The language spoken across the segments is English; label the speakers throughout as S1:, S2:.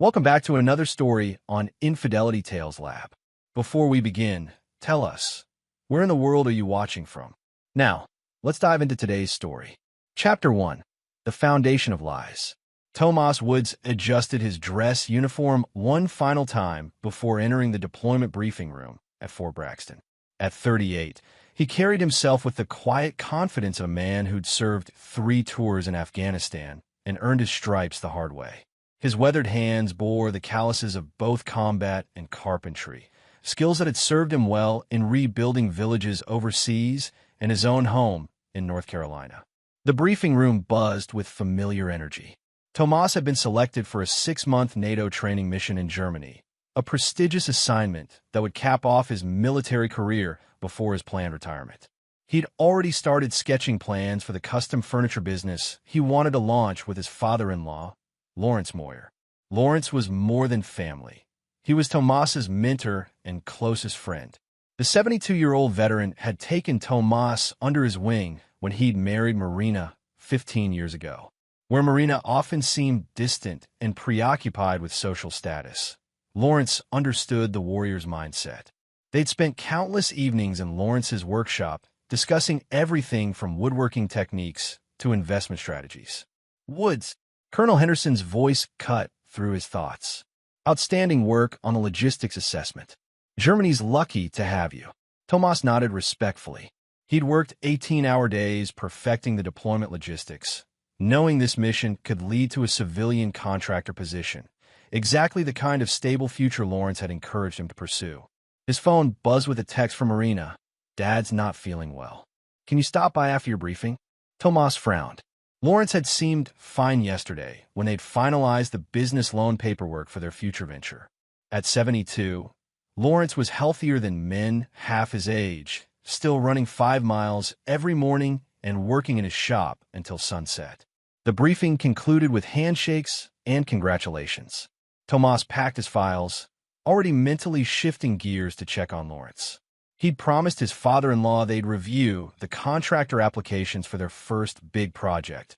S1: Welcome back to another story on Infidelity Tales Lab. Before we begin, tell us, where in the world are you watching from? Now, let's dive into today's story. Chapter 1. The Foundation of Lies. Tomas Woods adjusted his dress uniform one final time before entering the deployment briefing room at Fort Braxton. At 38, he carried himself with the quiet confidence of a man who'd served 3 tours in Afghanistan and earned his stripes the hard way. His weathered hands bore the calluses of both combat and carpentry, skills that had served him well in rebuilding villages overseas and his own home in North Carolina. The briefing room buzzed with familiar energy. Tomas had been selected for a 6-month NATO training mission in Germany, a prestigious assignment that would cap off his military career before his planned retirement. He'd already started sketching plans for the custom furniture business he wanted to launch with his father-in-law, Lawrence Moyer. Lawrence was more than family. He was Tomas's mentor and closest friend. The 72-year-old veteran had taken Tomas under his wing when he'd married Marina 15 years ago. Where Marina often seemed distant and preoccupied with social status, Lawrence understood the warrior's mindset. They'd spent countless evenings in Lawrence's workshop discussing everything from woodworking techniques to investment strategies. Woods, Colonel Henderson's voice cut through his thoughts. Outstanding work on the logistics assessment. Germany's lucky to have you. Tomas nodded respectfully. He'd worked 18-hour days perfecting the deployment logistics, knowing this mission could lead to a civilian contractor position, exactly the kind of stable future Lawrence had encouraged him to pursue. His phone buzzed with a text from Marina. "Dad's not feeling well. Can you stop by after your briefing?" Tomas frowned. Lawrence had seemed fine yesterday when they'd finalized the business loan paperwork for their future venture. At 72, Lawrence was healthier than men half his age, still running 5 miles every morning and working in his shop until sunset. The briefing concluded with handshakes and congratulations. Tomas packed his files, already mentally shifting gears to check on Lawrence. He'd promised his father-in-law they'd review the contractor applications for their first big project,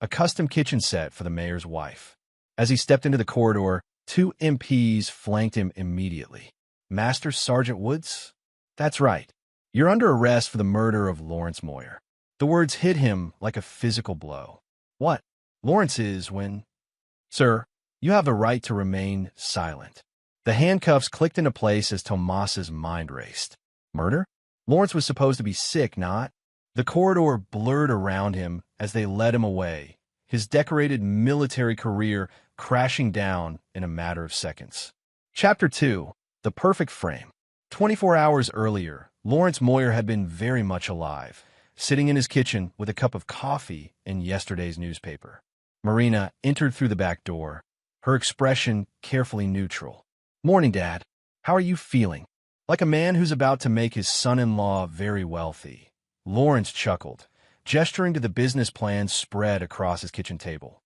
S1: a custom kitchen set for the mayor's wife. As he stepped into the corridor, 2 MPs flanked him immediately. "Master Sergeant Woods?" "That's right. You're under arrest for the murder of Lawrence Moyer." The words hit him like a physical blow. "What?" "Lawrence is when—" "Sir, you have the right to remain silent." The handcuffs clicked into place as Tomas's mind raced. Murder? Lawrence was supposed to be sick, not? The corridor blurred around him as they led him away, his decorated military career crashing down in a matter of seconds. Chapter 2. The Perfect Frame. 24 hours earlier, Lawrence Moyer had been very much alive, sitting in his kitchen with a cup of coffee and yesterday's newspaper. Marina entered through the back door, her expression carefully neutral. "Morning, Dad. How are you feeling?" Like a man who's about to make his son-in-law very wealthy, Lawrence chuckled, gesturing to the business plan spread across his kitchen table.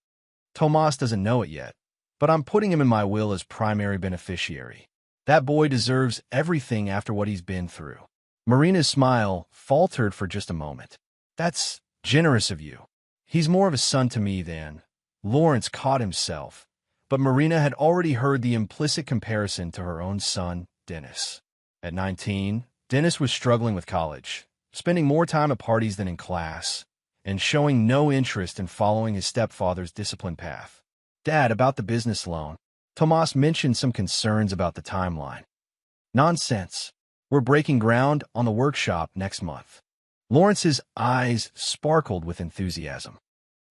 S1: "Tomas doesn't know it yet, but I'm putting him in my will as primary beneficiary. That boy deserves everything after what he's been through." Marina's smile faltered for just a moment. "That's generous of you. He's more of a son to me than—" Lawrence caught himself, but Marina had already heard the implicit comparison to her own son, Dennis. At 19, Dennis was struggling with college, spending more time at parties than in class, and showing no interest in following his stepfather's disciplined path. "Dad, about the business loan." Tomas mentioned some concerns about the timeline. "Nonsense. We're breaking ground on the workshop next month." Lawrence's eyes sparkled with enthusiasm.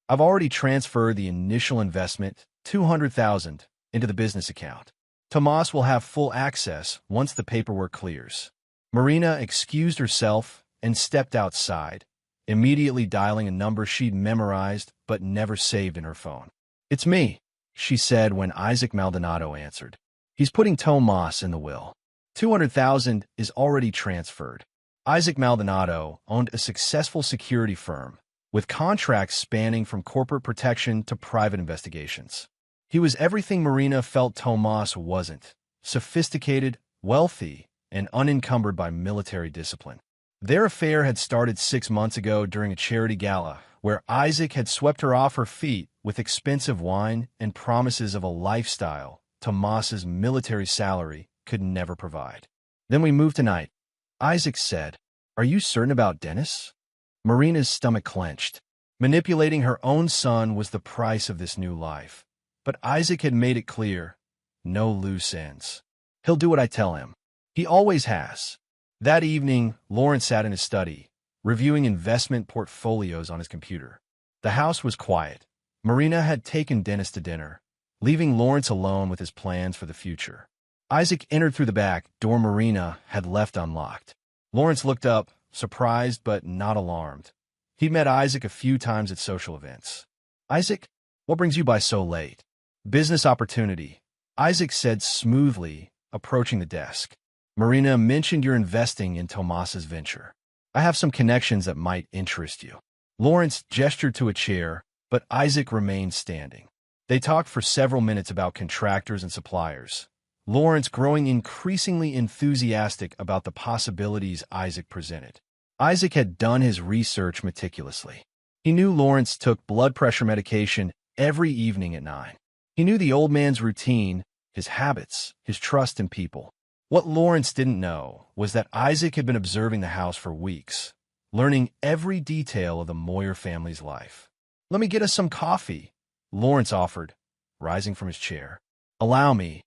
S1: "I've already transferred the initial investment, $200,000, into the business account. Tomas will have full access once the paperwork clears." Marina excused herself and stepped outside, immediately dialing a number she'd memorized but never saved in her phone. "It's me," she said when Isaac Maldonado answered. "He's putting Tomas in the will. $200,000 is already transferred." Isaac Maldonado owned a successful security firm, with contracts spanning from corporate protection to private investigations. He was everything Marina felt Tomas wasn't: sophisticated, wealthy, and unencumbered by military discipline. Their affair had started 6 months ago during a charity gala, where Isaac had swept her off her feet with expensive wine and promises of a lifestyle Tomas's military salary could never provide. Then we moved tonight. Isaac said, "Are you certain about Dennis?" Marina's stomach clenched. Manipulating her own son was the price of this new life. But Isaac had made it clear, no loose ends. He'll do what I tell him. He always has. That evening, Lawrence sat in his study, reviewing investment portfolios on his computer. The house was quiet. Marina had taken Dennis to dinner, leaving Lawrence alone with his plans for the future. Isaac entered through the back door Marina had left unlocked. Lawrence looked up, surprised but not alarmed. He'd met Isaac a few times at social events. "Isaac, what brings you by so late?" "Business opportunity," Isaac said smoothly, approaching the desk. "Marina mentioned you're investing in Tomas's venture. I have some connections that might interest you." Lawrence gestured to a chair, but Isaac remained standing. They talked for several minutes about contractors and suppliers, Lawrence growing increasingly enthusiastic about the possibilities Isaac presented. Isaac had done his research meticulously. He knew Lawrence took blood pressure medication every evening at 9. He knew the old man's routine, his habits, his trust in people. What Lawrence didn't know was that Isaac had been observing the house for weeks, learning every detail of the Moyer family's life. "Let me get us some coffee," Lawrence offered, rising from his chair. "Allow me,"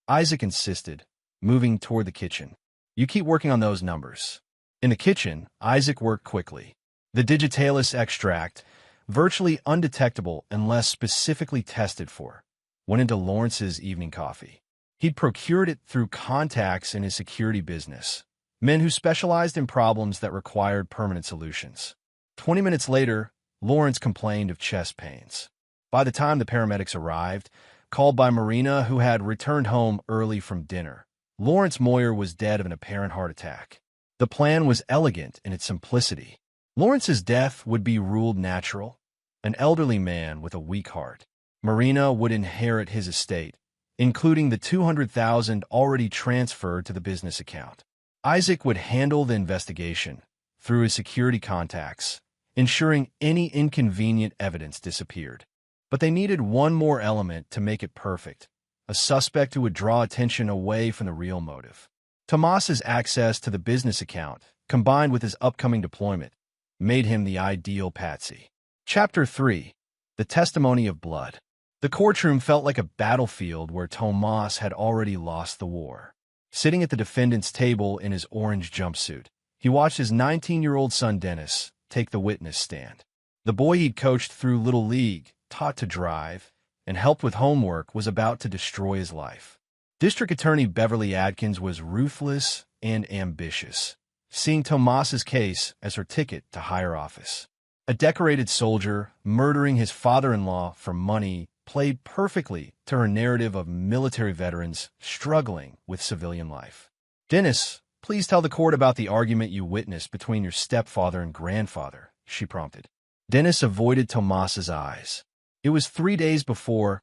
S1: Isaac insisted, moving toward the kitchen. "You keep working on those numbers." In the kitchen, Isaac worked quickly. The digitalis extract, virtually undetectable unless specifically tested for, went into Lawrence's evening coffee. He'd procured it through contacts in his security business, men who specialized in problems that required permanent solutions. 20 minutes later, Lawrence complained of chest pains. By the time the paramedics arrived, called by Marina, who had returned home early from dinner, Lawrence Moyer was dead of an apparent heart attack. The plan was elegant in its simplicity. Lawrence's death would be ruled natural, an elderly man with a weak heart. Marina would inherit his estate, including the $200,000 already transferred to the business account. Isaac would handle the investigation through his security contacts, ensuring any inconvenient evidence disappeared. But they needed one more element to make it perfect, a suspect who would draw attention away from the real motive. Tomas's access to the business account, combined with his upcoming deployment, made him the ideal patsy. Chapter 3. The Testimony of Blood. The courtroom felt like a battlefield where Tomas had already lost the war. Sitting at the defendant's table in his orange jumpsuit, he watched his 19-year-old son Dennis take the witness stand. The boy he'd coached through Little League, taught to drive, and helped with homework was about to destroy his life. District Attorney Beverly Adkins was ruthless and ambitious, seeing Tomas's case as her ticket to higher office. A decorated soldier murdering his father-in-law for money played perfectly to her narrative of military veterans struggling with civilian life. "Dennis, please tell the court about the argument you witnessed between your stepfather and grandfather," she prompted. Dennis avoided Tomas's eyes. It was 3 days before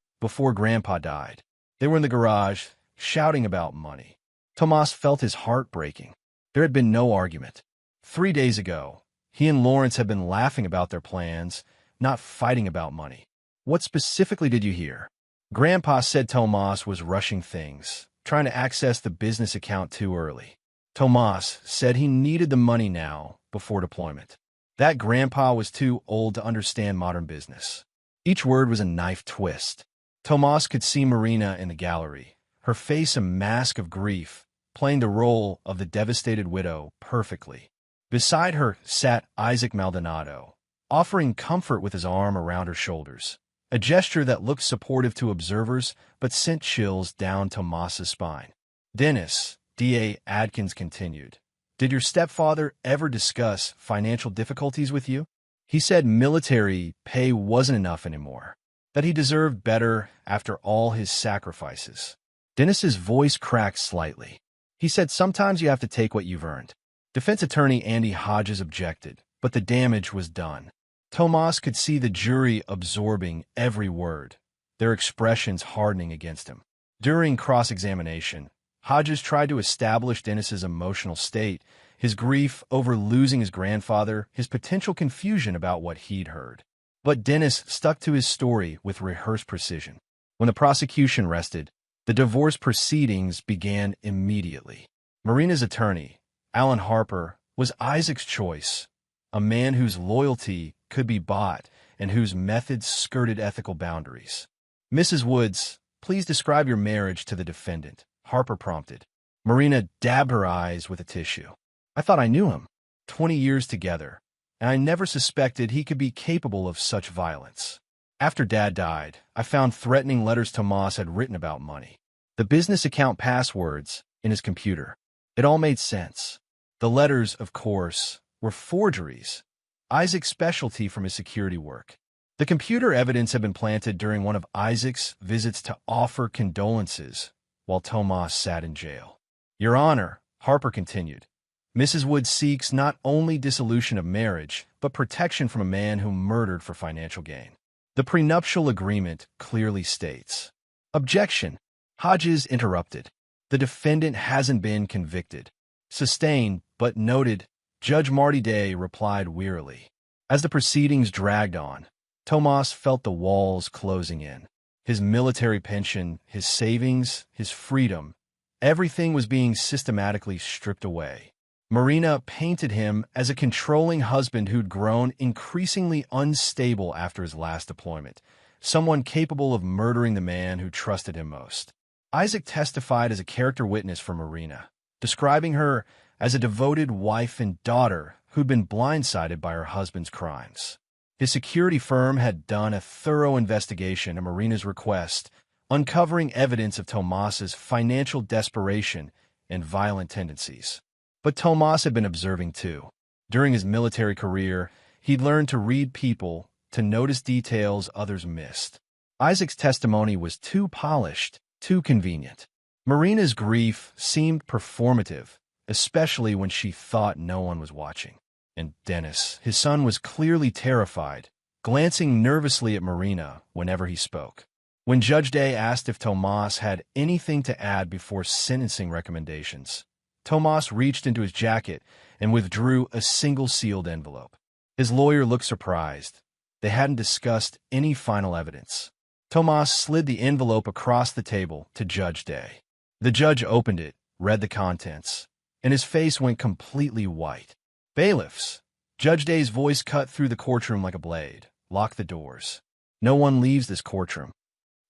S1: Grandpa died. They were in the garage, shouting about money. Tomas felt his heart breaking. There had been no argument. 3 days ago, he and Lawrence had been laughing about their plans, not fighting about money. "What specifically did you hear?" Grandpa said Tomas was rushing things, trying to access the business account too early. Tomas said he needed the money now, before deployment. That Grandpa was too old to understand modern business. Each word was a knife twist. Tomas could see Marina in the gallery, her face a mask of grief, playing the role of the devastated widow perfectly. Beside her sat Isaac Maldonado, offering comfort with his arm around her shoulders, a gesture that looked supportive to observers but sent chills down Tomas's spine. "Dennis," D.A. Adkins continued, "did your stepfather ever discuss financial difficulties with you? He said military pay wasn't enough anymore, that he deserved better after all his sacrifices." Dennis's voice cracked slightly. He said sometimes you have to take what you've earned. Defense attorney Andy Hodges objected, but the damage was done. Tomas could see the jury absorbing every word, their expressions hardening against him. During cross-examination, Hodges tried to establish Dennis's emotional state, his grief over losing his grandfather, his potential confusion about what he'd heard. But Dennis stuck to his story with rehearsed precision. When the prosecution rested, The divorce proceedings began immediately. Marina's attorney, Alan Harper, was Isaac's choice, a man whose loyalty could be bought and whose methods skirted ethical boundaries. Mrs. Woods, please describe your marriage to the defendant, Harper prompted. Marina dabbed her eyes with a tissue. I thought I knew him. 20 years together, and I never suspected he could be capable of such violence. After Dad died, I found threatening letters Tomas had written about money. The business account passwords in his computer. It all made sense. The letters, of course, were forgeries, Isaac's specialty from his security work. The computer evidence had been planted during one of Isaac's visits to offer condolences while Tomas sat in jail. Your Honor, Harper continued, Mrs. Wood seeks not only dissolution of marriage, but protection from a man who murdered for financial gain. The prenuptial agreement clearly states. Objection. Hodges interrupted. The defendant hasn't been convicted. Sustained, but noted, Judge Marty Day replied wearily. As the proceedings dragged on, Tomas felt the walls closing in. His military pension, his savings, his freedom, everything was being systematically stripped away. Marina painted him as a controlling husband who'd grown increasingly unstable after his last deployment, someone capable of murdering the man who trusted him most. Isaac testified as a character witness for Marina, describing her as a devoted wife and daughter who'd been blindsided by her husband's crimes. His security firm had done a thorough investigation at Marina's request, uncovering evidence of Tomas's financial desperation and violent tendencies. But Tomas had been observing too. During his military career, he'd learned to read people, to notice details others missed. Isaac's testimony was too polished, too convenient. Marina's grief seemed performative, especially when she thought no one was watching. And Dennis, his son, was clearly terrified, glancing nervously at Marina whenever he spoke. When Judge Day asked if Tomas had anything to add before sentencing recommendations, Tomas reached into his jacket and withdrew a single sealed envelope. His lawyer looked surprised. They hadn't discussed any final evidence. Tomas slid the envelope across the table to Judge Day. The judge opened it, read the contents, and his face went completely white. Bailiffs, Judge Day's voice cut through the courtroom like a blade. Lock the doors. No one leaves this courtroom.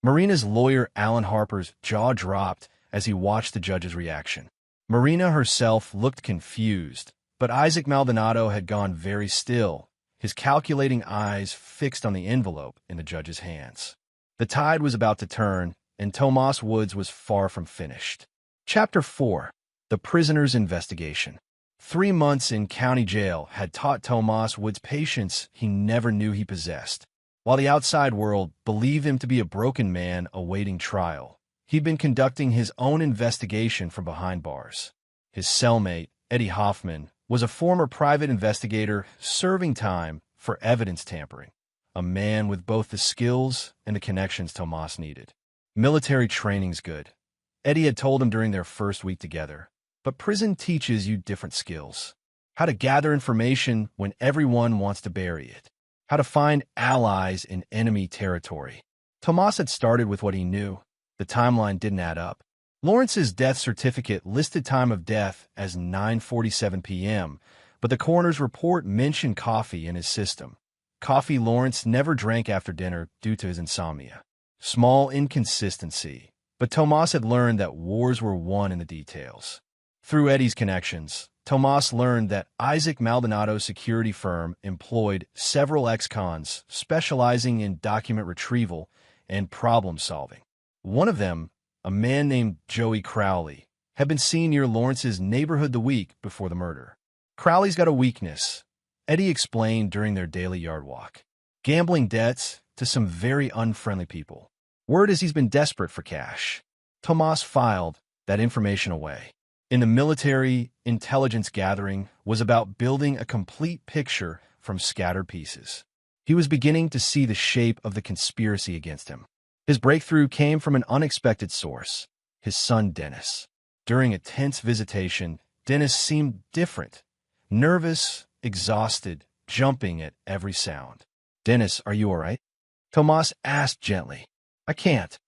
S1: Marina's lawyer, Alan Harper's jaw dropped as he watched the judge's reaction. Marina herself looked confused, but Isaac Maldonado had gone very still, his calculating eyes fixed on the envelope in the judge's hands. The tide was about to turn, and Tomas Woods was far from finished. Chapter 4. The Prisoner's Investigation. 3 months in county jail had taught Tomas Woods patience he never knew he possessed. While the outside world believed him to be a broken man awaiting trial, he'd been conducting his own investigation from behind bars. His cellmate, Eddie Hoffman, was a former private investigator serving time for evidence tampering, a man with both the skills and the connections Tomas needed. Military training's good, Eddie had told him during their first week together, but prison teaches you different skills. How to gather information when everyone wants to bury it. How to find allies in enemy territory. Tomas had started with what he knew. The timeline didn't add up. Lawrence's death certificate listed time of death as 9:47 p.m., but the coroner's report mentioned coffee in his system. Coffee Lawrence never drank after dinner due to his insomnia. Small inconsistency, but Tomas had learned that wars were won in the details. Through Eddie's connections, Tomas learned that Isaac Maldonado's security firm employed several ex-cons specializing in document retrieval and problem-solving. One of them, a man named Joey Crowley, had been seen near Lawrence's neighborhood the week before the murder. Crowley's got a weakness, Eddie explained during their daily yard walk. Gambling debts to some very unfriendly people. Word is he's been desperate for cash. Tomas filed that information away. In the military, intelligence gathering was about building a complete picture from scattered pieces. He was beginning to see the shape of the conspiracy against him. His breakthrough came from an unexpected source, his son Dennis. During a tense visitation, Dennis seemed different, nervous, exhausted, jumping at every sound. "Dennis, are you all right?" Tomas asked gently. I can't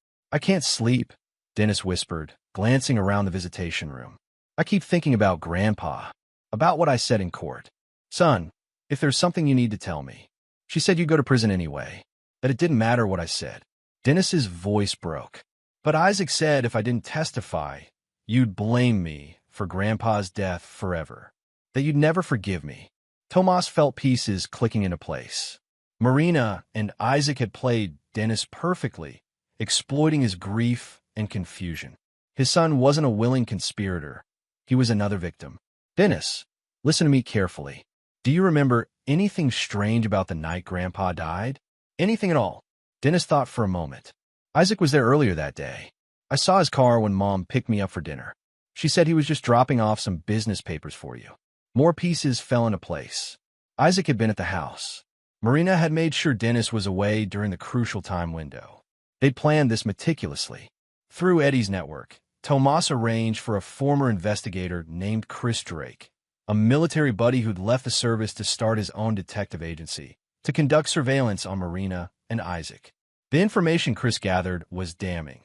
S1: sleep. Dennis whispered, glancing around the visitation room. I keep thinking about Grandpa, about what I said in court. Son, if there's something you need to tell me. She said you'd go to prison anyway, that it didn't matter what I said. Dennis's voice broke. But Isaac said if I didn't testify, you'd blame me for Grandpa's death forever, that you'd never forgive me. Tomas felt pieces clicking into place. Marina and Isaac had played Dennis perfectly, exploiting his grief and confusion. His son wasn't a willing conspirator. He was another victim. Dennis, listen to me carefully. Do you remember anything strange about the night Grandpa died? Anything at all? Dennis thought for a moment. Isaac was there earlier that day. I saw his car when Mom picked me up for dinner. She said he was just dropping off some business papers for you. More pieces fell into place. Isaac had been at the house. Marina had made sure Dennis was away during the crucial time window. They'd planned this meticulously. Through Eddie's network, Tomas arranged for a former investigator named Chris Drake, a military buddy who'd left the service to start his own detective agency, to conduct surveillance on Marina and Isaac. The information Chris gathered was damning.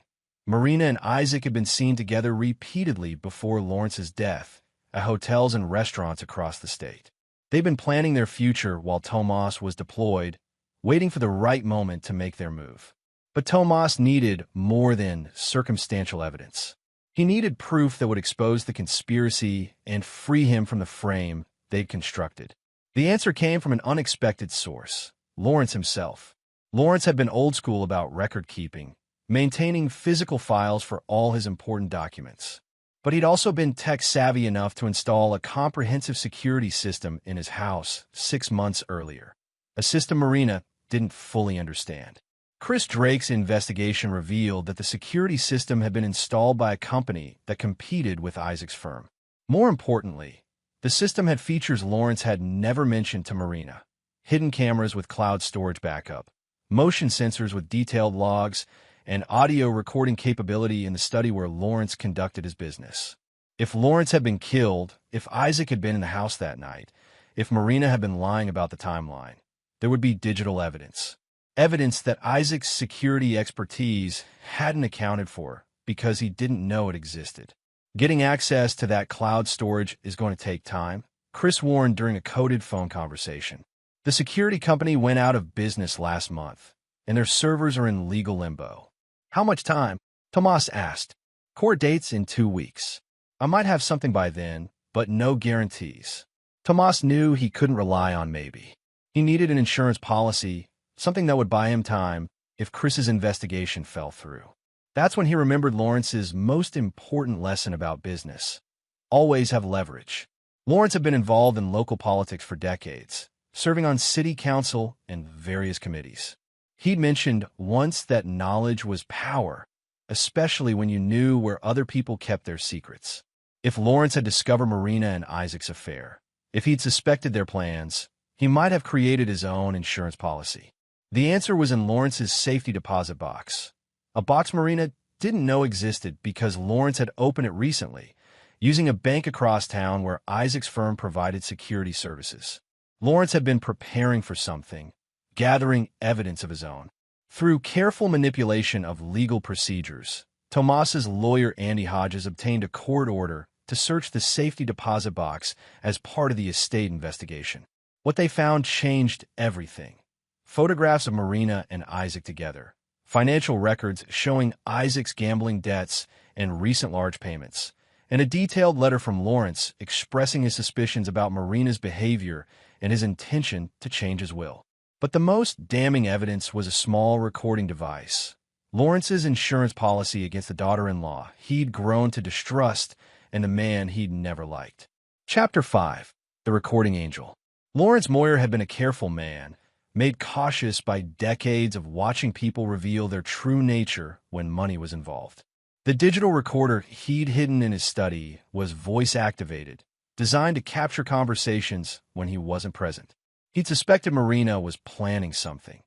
S1: Marina and Isaac had been seen together repeatedly before Lawrence's death at hotels and restaurants across the state. They'd been planning their future while Tomas was deployed, waiting for the right moment to make their move. But Tomas needed more than circumstantial evidence. He needed proof that would expose the conspiracy and free him from the frame they'd constructed. The answer came from an unexpected source, Lawrence himself. Lawrence had been old school about record-keeping, maintaining physical files for all his important documents. But he'd also been tech-savvy enough to install a comprehensive security system in his house 6 months earlier, a system Marina didn't fully understand. Chris Drake's investigation revealed that the security system had been installed by a company that competed with Isaac's firm. More importantly, the system had features Lawrence had never mentioned to Marina: hidden cameras with cloud storage backup, motion sensors with detailed logs, and audio recording capability in the study where Lawrence conducted his business. If Lawrence had been killed, if Isaac had been in the house that night, if Marina had been lying about the timeline, there would be digital evidence. Evidence that Isaac's security expertise hadn't accounted for because he didn't know it existed. Getting access to that cloud storage is going to take time, Chris warned during a coded phone conversation. The security company went out of business last month, and their servers are in legal limbo. How much time? Tomas asked. Court dates in 2 weeks. I might have something by then, but no guarantees. Tomas knew he couldn't rely on maybe. He needed an insurance policy, something that would buy him time if Chris's investigation fell through. That's when he remembered Lawrence's most important lesson about business: always have leverage. Lawrence had been involved in local politics for decades, serving on city council and various committees. He'd mentioned once that knowledge was power, especially when you knew where other people kept their secrets. If Lawrence had discovered Marina and Isaac's affair, if he'd suspected their plans, he might have created his own insurance policy. The answer was in Lawrence's safety deposit box, a box Marina didn't know existed because Lawrence had opened it recently, using a bank across town where Isaac's firm provided security services. Lawrence had been preparing for something, gathering evidence of his own. Through careful manipulation of legal procedures, Tomas's lawyer Andy Hodges obtained a court order to search the safety deposit box as part of the estate investigation. What they found changed everything. Photographs of Marina and Isaac together, financial records showing Isaac's gambling debts and recent large payments, and a detailed letter from Lawrence expressing his suspicions about Marina's behavior and his intention to change his will. But the most damning evidence was a small recording device, Lawrence's insurance policy against the daughter-in-law he'd grown to distrust and the man he'd never liked. Chapter 5. The Recording Angel. Lawrence Moyer had been a careful man, made cautious by decades of watching people reveal their true nature when money was involved. The digital recorder he'd hidden in his study was voice-activated, designed to capture conversations when he wasn't present. He'd suspected Marina was planning something.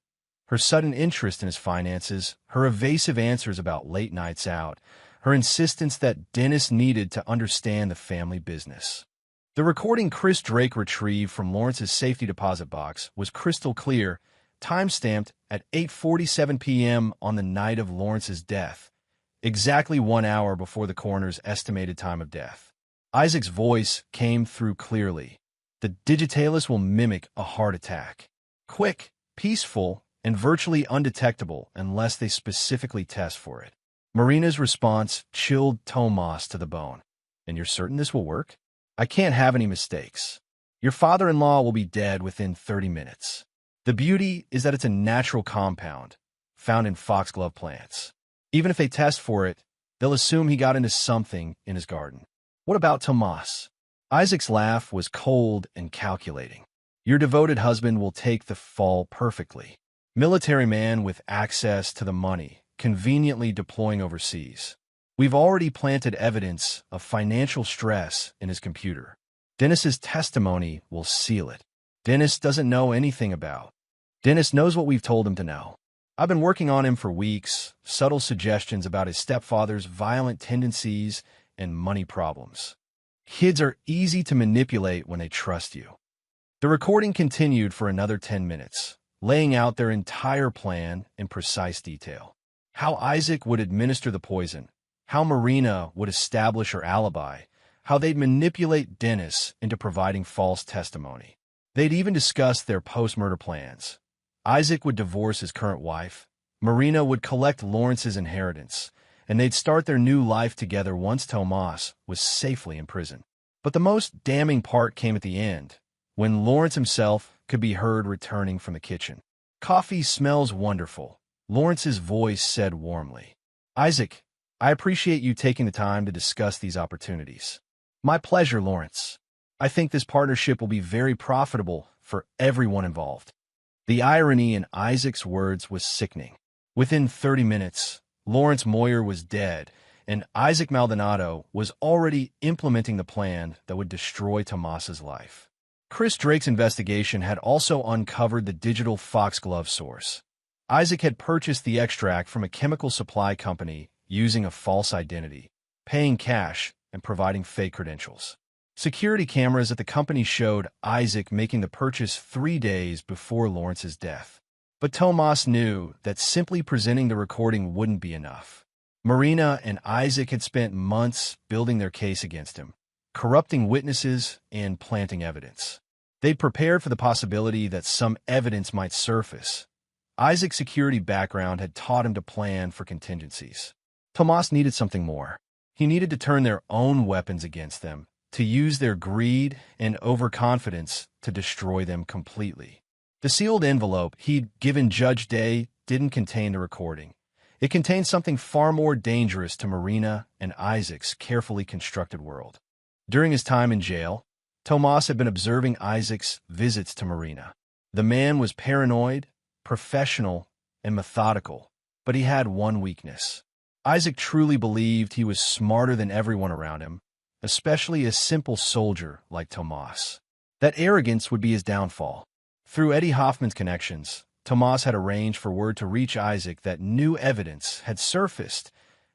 S1: Her sudden interest in his finances, her evasive answers about late nights out, her insistence that Dennis needed to understand the family business. The recording Chris Drake retrieved from Lawrence's safety deposit box was crystal clear, time-stamped at 8:47 p.m. on the night of Lawrence's death, exactly 1 hour before the coroner's estimated time of death. Isaac's voice came through clearly. The digitalis will mimic a heart attack. Quick, peaceful, and virtually undetectable unless they specifically test for it. Marina's response chilled Tomas to the bone. And you're certain this will work? I can't have any mistakes. Your father-in-law will be dead within 30 minutes. The beauty is that it's a natural compound found in foxglove plants. Even if they test for it, they'll assume he got into something in his garden. What about Tomas? Isaac's laugh was cold and calculating. Your devoted husband will take the fall perfectly. Military man with access to the money, conveniently deploying overseas. We've already planted evidence of financial stress in his computer. Dennis's testimony will seal it. Dennis doesn't know anything about. Dennis knows what we've told him to know. I've been working on him for weeks, subtle suggestions about his stepfather's violent tendencies and money problems. Kids are easy to manipulate when they trust you. The recording continued for another 10 minutes, laying out their entire plan in precise detail. How Isaac would administer the poison, how Marina would establish her alibi, how they'd manipulate Dennis into providing false testimony. They'd even discussed their post-murder plans. Isaac would divorce his current wife, Marina would collect Lawrence's inheritance, and they'd start their new life together once Tomas was safely in prison. But the most damning part came at the end, when Lawrence himself could be heard returning from the kitchen. Coffee smells wonderful, Lawrence's voice said warmly. Isaac, I appreciate you taking the time to discuss these opportunities. My pleasure, Lawrence. I think this partnership will be very profitable for everyone involved. The irony in Isaac's words was sickening. Within 30 minutes, Lawrence Moyer was dead, and Isaac Maldonado was already implementing the plan that would destroy Tomas's life. Chris Drake's investigation had also uncovered the digital foxglove source. Isaac had purchased the extract from a chemical supply company using a false identity, paying cash and providing fake credentials. Security cameras at the company showed Isaac making the purchase 3 days before Lawrence's death. But Tomas knew that simply presenting the recording wouldn't be enough. Marina and Isaac had spent months building their case against him, corrupting witnesses and planting evidence. They'd prepared for the possibility that some evidence might surface. Isaac's security background had taught him to plan for contingencies. Tomas needed something more. He needed to turn their own weapons against them, to use their greed and overconfidence to destroy them completely. The sealed envelope he'd given Judge Day didn't contain the recording. It contained something far more dangerous to Marina and Isaac's carefully constructed world. During his time in jail, Tomas had been observing Isaac's visits to Marina. The man was paranoid, professional, and methodical, but he had one weakness. Isaac truly believed he was smarter than everyone around him, especially a simple soldier like Tomas. That arrogance would be his downfall. Through Eddie Hoffman's connections, Tomas had arranged for word to reach Isaac that new evidence had surfaced,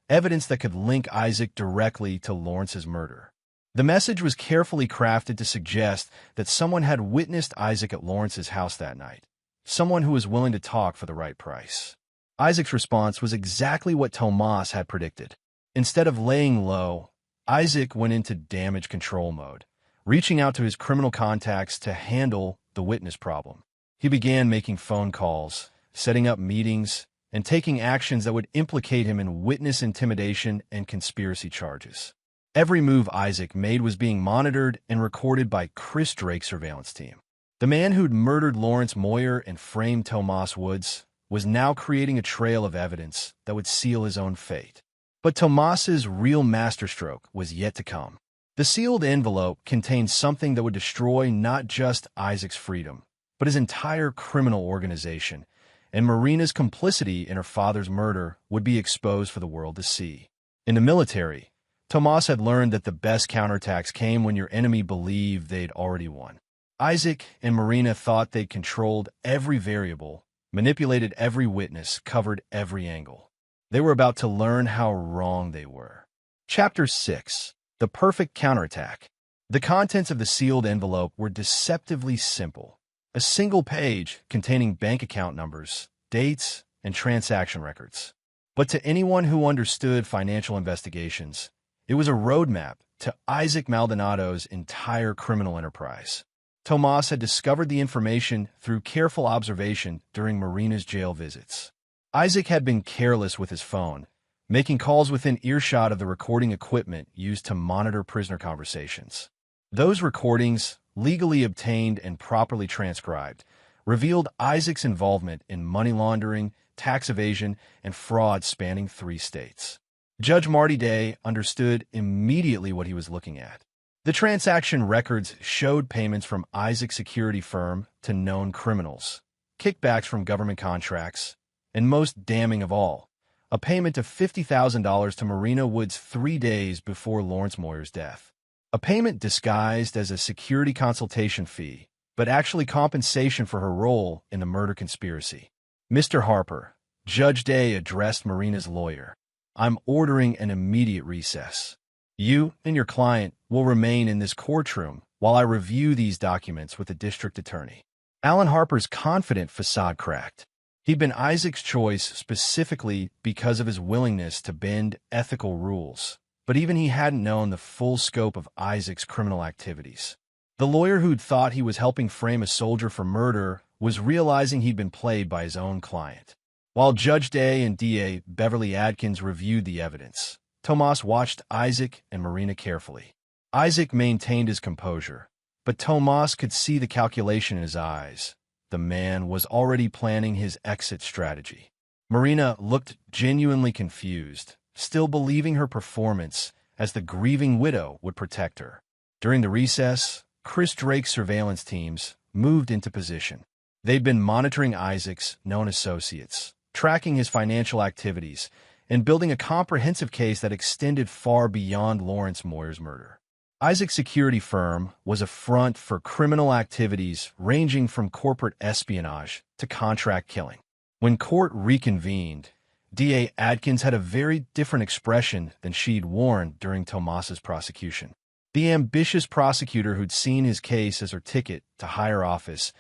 S1: evidence that could link Isaac directly to Lawrence's murder. The message was carefully crafted to suggest that someone had witnessed Isaac at Lawrence's house that night, someone who was willing to talk for the right price. Isaac's response was exactly what Tomas had predicted. Instead of laying low, Isaac went into damage control mode, reaching out to his criminal contacts to handle the witness problem. He began making phone calls, setting up meetings, and taking actions that would implicate him in witness intimidation and conspiracy charges. Every move Isaac made was being monitored and recorded by Chris Drake's surveillance team. The man who'd murdered Lawrence Moyer and framed Tomas Woods was now creating a trail of evidence that would seal his own fate. But Tomas's real masterstroke was yet to come. The sealed envelope contained something that would destroy not just Isaac's freedom, but his entire criminal organization, and Marina's complicity in her father's murder would be exposed for the world to see. In the military, Tomas had learned that the best counterattacks came when your enemy believed they'd already won. Isaac and Marina thought they'd controlled every variable, manipulated every witness, covered every angle. They were about to learn how wrong they were. Chapter 6. The Perfect Counterattack. The contents of the sealed envelope were deceptively simple. A single page containing bank account numbers, dates, and transaction records. But to anyone who understood financial investigations, it was a roadmap to Isaac Maldonado's entire criminal enterprise. Tomas had discovered the information through careful observation during Marina's jail visits. Isaac had been careless with his phone, making calls within earshot of the recording equipment used to monitor prisoner conversations. Those recordings, legally obtained and properly transcribed, revealed Isaac's involvement in money laundering, tax evasion, and fraud spanning 3 states. Judge Marty Day understood immediately what he was looking at. The transaction records showed payments from Isaac's security firm to known criminals, kickbacks from government contracts, and most damning of all, a payment of $50,000 to Marina Woods 3 days before Lawrence Moyer's death. A payment disguised as a security consultation fee, but actually compensation for her role in the murder conspiracy. "Mr. Harper," Judge Day addressed Marina's lawyer, "I'm ordering an immediate recess. You and your client will remain in this courtroom while I review these documents with the district attorney." Alan Harper's confident facade cracked. He'd been Isaac's choice specifically because of his willingness to bend ethical rules, but even he hadn't known the full scope of Isaac's criminal activities. The lawyer who'd thought he was helping frame a soldier for murder was realizing he'd been played by his own client. While Judge Day and DA Beverly Adkins reviewed the evidence, Tomas watched Isaac and Marina carefully. Isaac maintained his composure, but Tomas could see the calculation in his eyes. The man was already planning his exit strategy. Marina looked genuinely confused, still believing her performance as the grieving widow would protect her. During the recess, Chris Drake's surveillance teams moved into position. They'd been monitoring Isaac's known associates, tracking his financial activities, and building a comprehensive case that extended far beyond Lawrence Moyer's murder. Isaac's security firm was a front for criminal activities ranging from corporate espionage to contract killing. When court reconvened, DA Adkins had a very different expression than she'd worn during Tomas's prosecution. The ambitious prosecutor who'd seen his case as her ticket to higher office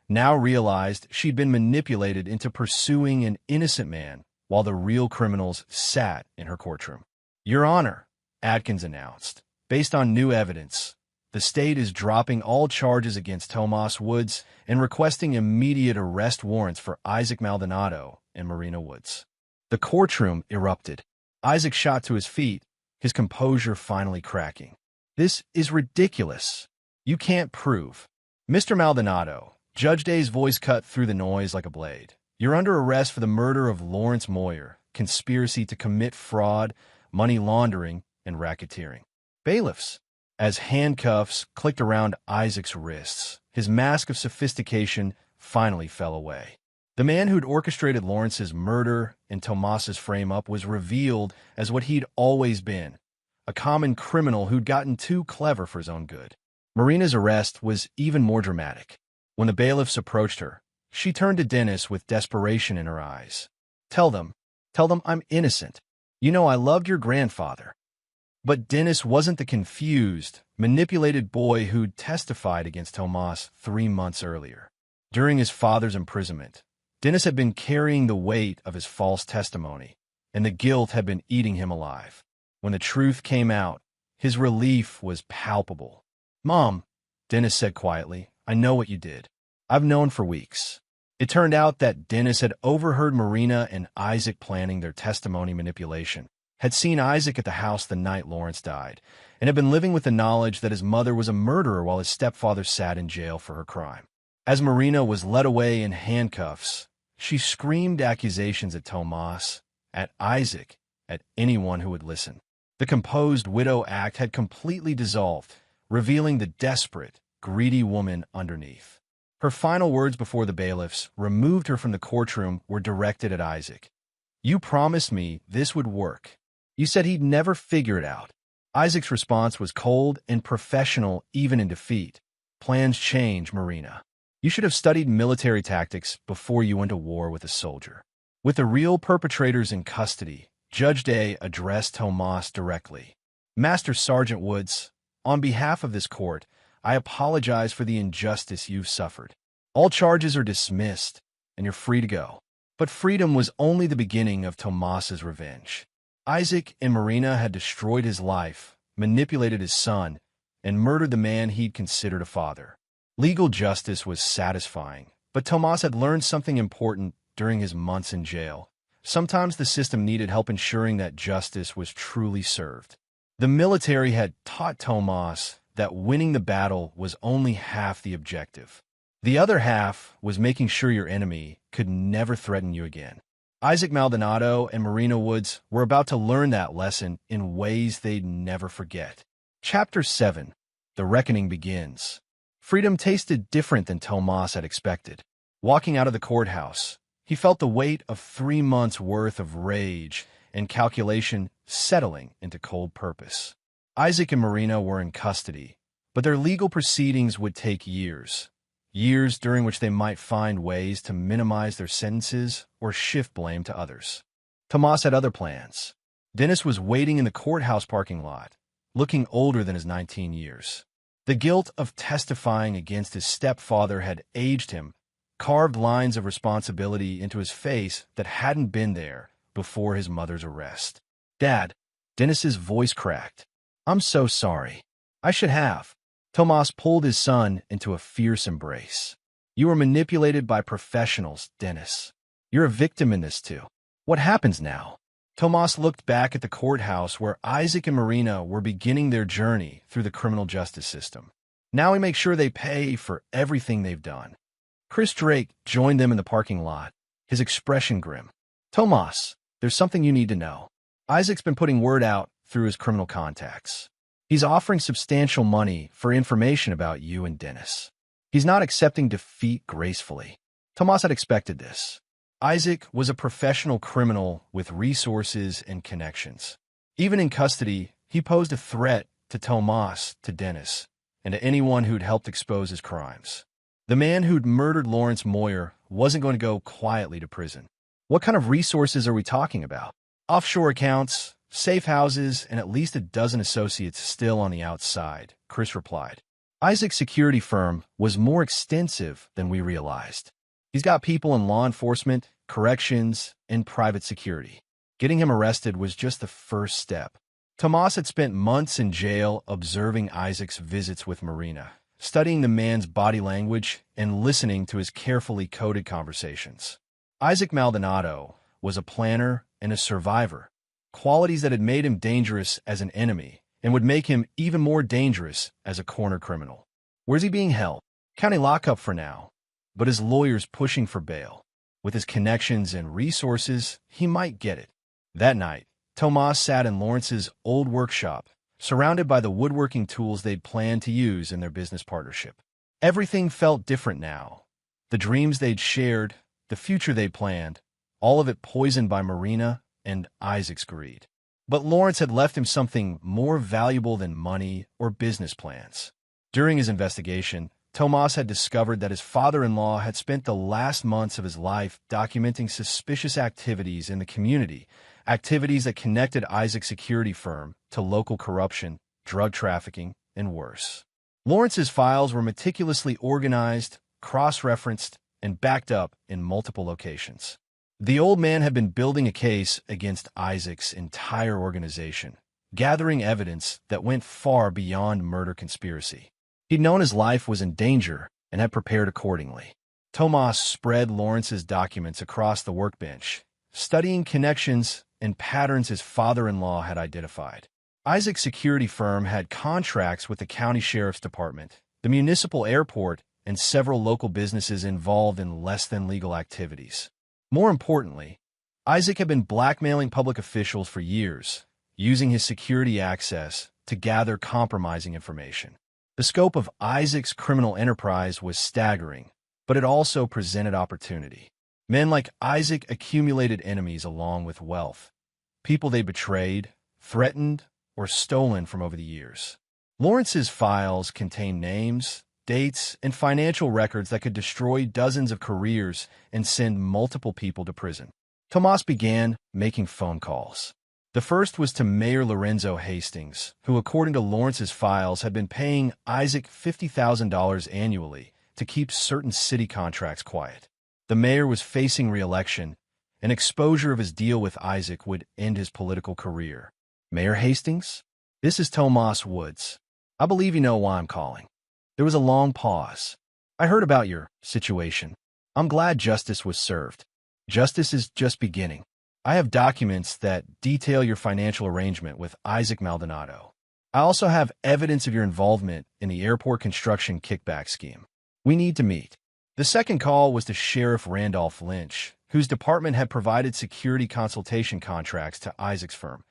S1: now realized she'd been manipulated into pursuing an innocent man while the real criminals sat in her courtroom. "Your Honor," Adkins announced, "based on new evidence, the state is dropping all charges against Tomas Woods and requesting immediate arrest warrants for Isaac Maldonado and Marina Woods." The courtroom erupted. Isaac shot to his feet, his composure finally cracking. "This is ridiculous. You can't prove." "Mr. Maldonado," Judge Day's voice cut through the noise like a blade, "you're under arrest for the murder of Lawrence Moyer, conspiracy to commit fraud, money laundering, and racketeering." Bailiffs. As handcuffs clicked around Isaac's wrists, his mask of sophistication finally fell away. The man who'd orchestrated Lawrence's murder and Tomas's frame-up was revealed as what he'd always been, a common criminal who'd gotten too clever for his own good. Marina's arrest was even more dramatic. When the bailiffs approached her, she turned to Dennis with desperation in her eyes. Tell them I'm innocent. You know I loved your grandfather." But Dennis wasn't the confused, manipulated boy who'd testified against Tomas 3 months earlier. During his father's imprisonment, Dennis had been carrying the weight of his false testimony, and the guilt had been eating him alive. When the truth came out, his relief was palpable. "Mom," Dennis said quietly, "I know what you did. I've known for weeks." It turned out that Dennis had overheard Marina and Isaac planning their testimony manipulation, had seen Isaac at the house the night Lawrence died, and had been living with the knowledge that his mother was a murderer while his stepfather sat in jail for her crime. As Marina was led away in handcuffs, she screamed accusations at Tomas, at Isaac, at anyone who would listen. The composed widow act had completely dissolved, revealing the desperate, greedy woman underneath. Her final words before the bailiffs removed her from the courtroom were directed at Isaac. "You promised me this would work. You said he'd never figure it out." Isaac's response was cold and professional even in defeat. "Plans change, Marina. You should have studied military tactics before you went to war with a soldier." With the real perpetrators in custody, Judge Day addressed Tomas directly. "Master Sergeant Woods, on behalf of this court, I apologize for the injustice you've suffered. All charges are dismissed, and you're free to go." But freedom was only the beginning of Tomas's revenge. Isaac and Marina had destroyed his life, manipulated his son, and murdered the man he'd considered a father. Legal justice was satisfying, but Tomas had learned something important during his months in jail. Sometimes the system needed help ensuring that justice was truly served. The military had taught Tomas that winning the battle was only half the objective. The other half was making sure your enemy could never threaten you again. Isaac Maldonado and Marina Woods were about to learn that lesson in ways they'd never forget. Chapter 7. The Reckoning Begins. Freedom tasted different than Tomas had expected. Walking out of the courthouse, he felt the weight of 3 months' worth of rage and calculation settling into cold purpose. Isaac and Marina were in custody, but their legal proceedings would take years. Years during which they might find ways to minimize their sentences or shift blame to others. Tomas had other plans. Dennis was waiting in the courthouse parking lot, looking older than his 19 years. The guilt of testifying against his stepfather had aged him, carved lines of responsibility into his face that hadn't been there before his mother's arrest. "Dad," Dennis's voice cracked. "I'm so sorry. I should have." Tomas pulled his son into a fierce embrace. "You were manipulated by professionals, Dennis. You're a victim in this too. What happens now?" Tomas looked back at the courthouse where Isaac and Marina were beginning their journey through the criminal justice system. Now we make sure they pay for everything they've done. Chris Drake joined them in the parking lot, his expression grim. "Tomas, there's something you need to know. Isaac's been putting word out through his criminal contacts. He's offering substantial money for information about you and Dennis. He's not accepting defeat gracefully." Tomas had expected this. Isaac was a professional criminal with resources and connections. Even in custody, he posed a threat to Tomas, to Dennis, and to anyone who'd helped expose his crimes. The man who'd murdered Lawrence Moyer wasn't going to go quietly to prison. "What kind of resources are we talking about?" "Offshore accounts, safe houses, and at least a dozen associates still on the outside," Chris replied. Isaac's security firm was more extensive than we realized. He's got people in law enforcement, corrections, and private security. Getting him arrested was just the first step. Tomas had spent months in jail observing Isaac's visits with Marina, studying the man's body language and listening to his carefully coded conversations. Isaac Maldonado was a planner and a survivor, qualities that had made him dangerous as an enemy and would make him even more dangerous as a corner criminal. Where's he being held? County lockup for now, but his lawyer's pushing for bail. With his connections and resources, he might get it. That night, Tomas sat in Lawrence's old workshop, surrounded by the woodworking tools they'd planned to use in their business partnership. Everything felt different now. The dreams they'd shared, the future they'd planned, all of it poisoned by Marina and Isaac's greed. But Lawrence had left him something more valuable than money or business plans. During his investigation, Tomas had discovered that his father-in-law had spent the last months of his life documenting suspicious activities in the community, activities that connected Isaac's security firm to local corruption, drug trafficking, and worse. Lawrence's files were meticulously organized, cross-referenced, and backed up in multiple locations. The old man had been building a case against Isaac's entire organization, gathering evidence that went far beyond murder conspiracy. He'd known his life was in danger and had prepared accordingly. Tomas spread Lawrence's documents across the workbench, studying connections and patterns his father-in-law had identified. Isaac's security firm had contracts with the county sheriff's department, the municipal airport, and several local businesses involved in less-than-legal activities. More importantly, Isaac had been blackmailing public officials for years, using his security access to gather compromising information. The scope of Isaac's criminal enterprise was staggering, but it also presented opportunity. Men like Isaac accumulated enemies along with wealth, people they betrayed, threatened, or stolen from over the years. Lawrence's files contained names, dates, and financial records that could destroy dozens of careers and send multiple people to prison. Tomas began making phone calls. The first was to Mayor Lorenzo Hastings, who, according to Lawrence's files, had been paying Isaac $50,000 annually to keep certain city contracts quiet. The mayor was facing re-election, An exposure of his deal with Isaac would end his political career. Mayor Hastings? This is Tomas Woods. I believe you know why I'm calling. There was a long pause. I heard about your situation. I'm glad justice was served. Justice is just beginning. I have documents that detail your financial arrangement with Isaac Maldonado. I also have evidence of your involvement in the airport construction kickback scheme. We need to meet. The second call was to Sheriff Randolph Lynch, whose department had provided security consultation contracts to Isaac's firm.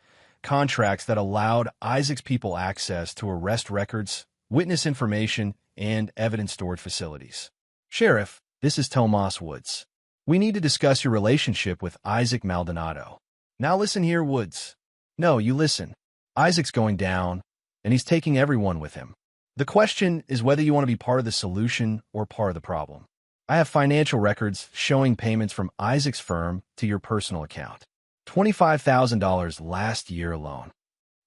S1: Contracts that allowed Isaac's people access to arrest records, witness information, and evidence storage facilities. Sheriff, this is Tomas Woods. We need to discuss your relationship with Isaac Maldonado. Now listen here, Woods. No, you listen. Isaac's going down, and he's taking everyone with him. The question is whether you want to be part of the solution or part of the problem. I have financial records showing payments from Isaac's firm to your personal account. $25,000 last year alone.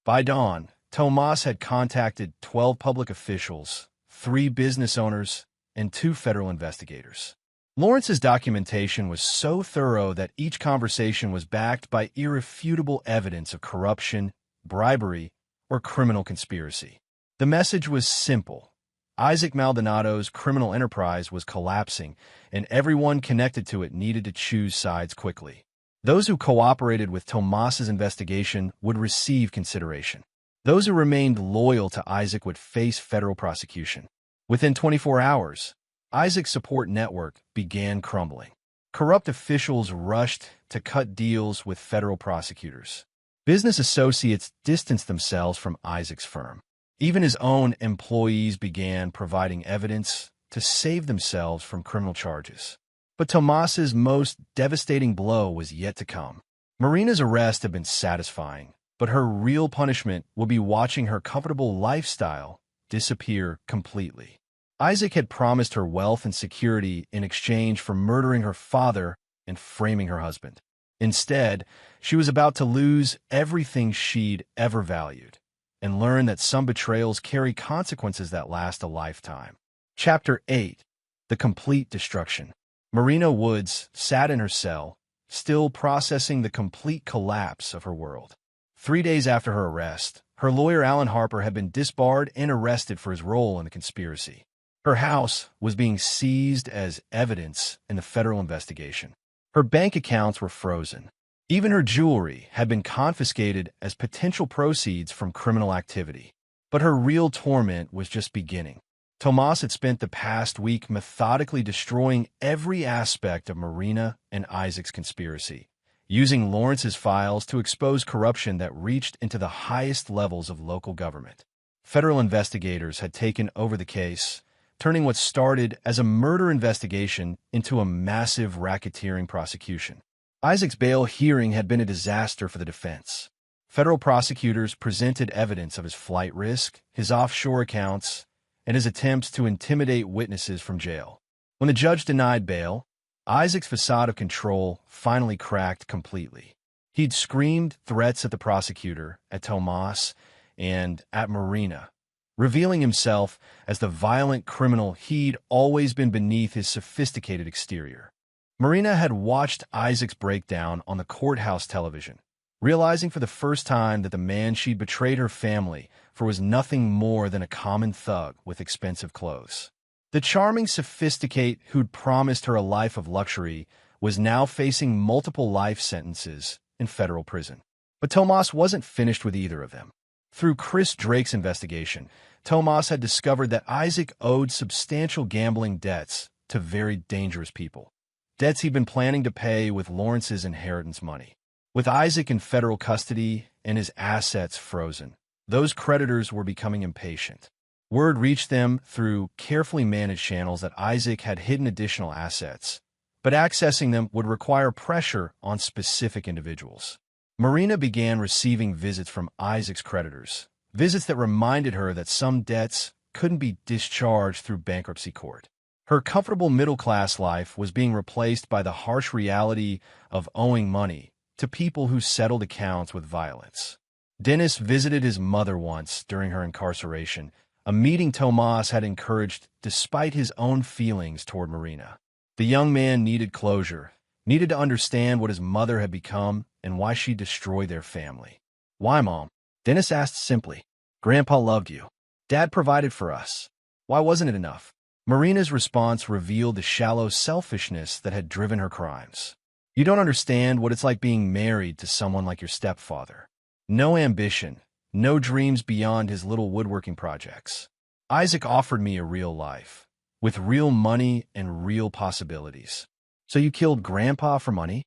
S1: By dawn, Tomas had contacted 12 public officials, 3 business owners, and 2 federal investigators. Lawrence's documentation was so thorough that each conversation was backed by irrefutable evidence of corruption, bribery, or criminal conspiracy. The message was simple. Isaac Maldonado's criminal enterprise was collapsing, and everyone connected to it needed to choose sides quickly. Those who cooperated with Tomas's investigation would receive consideration. Those who remained loyal to Isaac would face federal prosecution. Within 24 hours, Isaac's support network began crumbling. Corrupt officials rushed to cut deals with federal prosecutors. Business associates distanced themselves from Isaac's firm. Even his own employees began providing evidence to save themselves from criminal charges. But Tomas's most devastating blow was yet to come. Marina's arrest had been satisfying, but her real punishment would be watching her comfortable lifestyle disappear completely. Isaac had promised her wealth and security in exchange for murdering her father and framing her husband. Instead, she was about to lose everything she'd ever valued and learn that some betrayals carry consequences that last a lifetime. Chapter 8. The Complete Destruction. Marina Woods sat in her cell, still processing the complete collapse of her world. 3 days after her arrest, her lawyer Alan Harper had been disbarred and arrested for his role in the conspiracy. Her house was being seized as evidence in the federal investigation. Her bank accounts were frozen. Even her jewelry had been confiscated as potential proceeds from criminal activity. But her real torment was just beginning. Tomas had spent the past week methodically destroying every aspect of Marina and Isaac's conspiracy, using Lawrence's files to expose corruption that reached into the highest levels of local government. Federal investigators had taken over the case, turning what started as a murder investigation into a massive racketeering prosecution. Isaac's bail hearing had been a disaster for the defense. Federal prosecutors presented evidence of his flight risk, his offshore accounts, and his attempts to intimidate witnesses from jail. When the judge denied bail, Isaac's facade of control finally cracked completely. He'd screamed threats at the prosecutor, at Tomas, and at Marina, revealing himself as the violent criminal he'd always been beneath his sophisticated exterior. Marina had watched Isaac's breakdown on the courthouse television, realizing for the first time that the man she'd betrayed her family for was nothing more than a common thug with expensive clothes. The charming sophisticate who'd promised her a life of luxury was now facing multiple life sentences in federal prison. But Tomas wasn't finished with either of them. Through Chris Drake's investigation, Tomas had discovered that Isaac owed substantial gambling debts to very dangerous people. Debts he'd been planning to pay with Lawrence's inheritance money. With Isaac in federal custody and his assets frozen, those creditors were becoming impatient. Word reached them through carefully managed channels that Isaac had hidden additional assets, but accessing them would require pressure on specific individuals. Marina began receiving visits from Isaac's creditors, visits that reminded her that some debts couldn't be discharged through bankruptcy court. Her comfortable middle-class life was being replaced by the harsh reality of owing money to people who settled accounts with violence. Dennis visited his mother once during her incarceration, a meeting Tomas had encouraged despite his own feelings toward Marina. The young man needed closure, needed to understand what his mother had become and why she destroyed their family. "Why, Mom?" Dennis asked simply. "Grandpa loved you. Dad provided for us. Why wasn't it enough?" Marina's response revealed the shallow selfishness that had driven her crimes. "You don't understand what it's like being married to someone like your stepfather. No ambition, no dreams beyond his little woodworking projects. Isaac offered me a real life, with real money and real possibilities. So you killed Grandpa for money?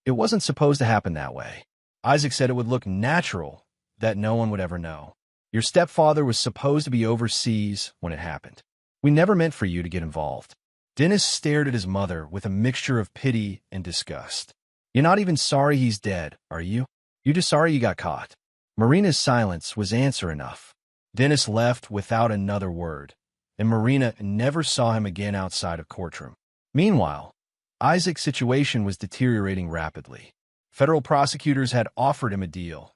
S1: It wasn't supposed to happen that way. Isaac said it would look natural, that no one would ever know. Your stepfather was supposed to be overseas when it happened. We never meant for you to get involved." Dennis stared at his mother with a mixture of pity and disgust. "You're not even sorry he's dead, are you? You're just sorry you got caught." Marina's silence was answer enough. Dennis left without another word, and Marina never saw him again outside of courtroom. Meanwhile, Isaac's situation was deteriorating rapidly. Federal prosecutors had offered him a deal: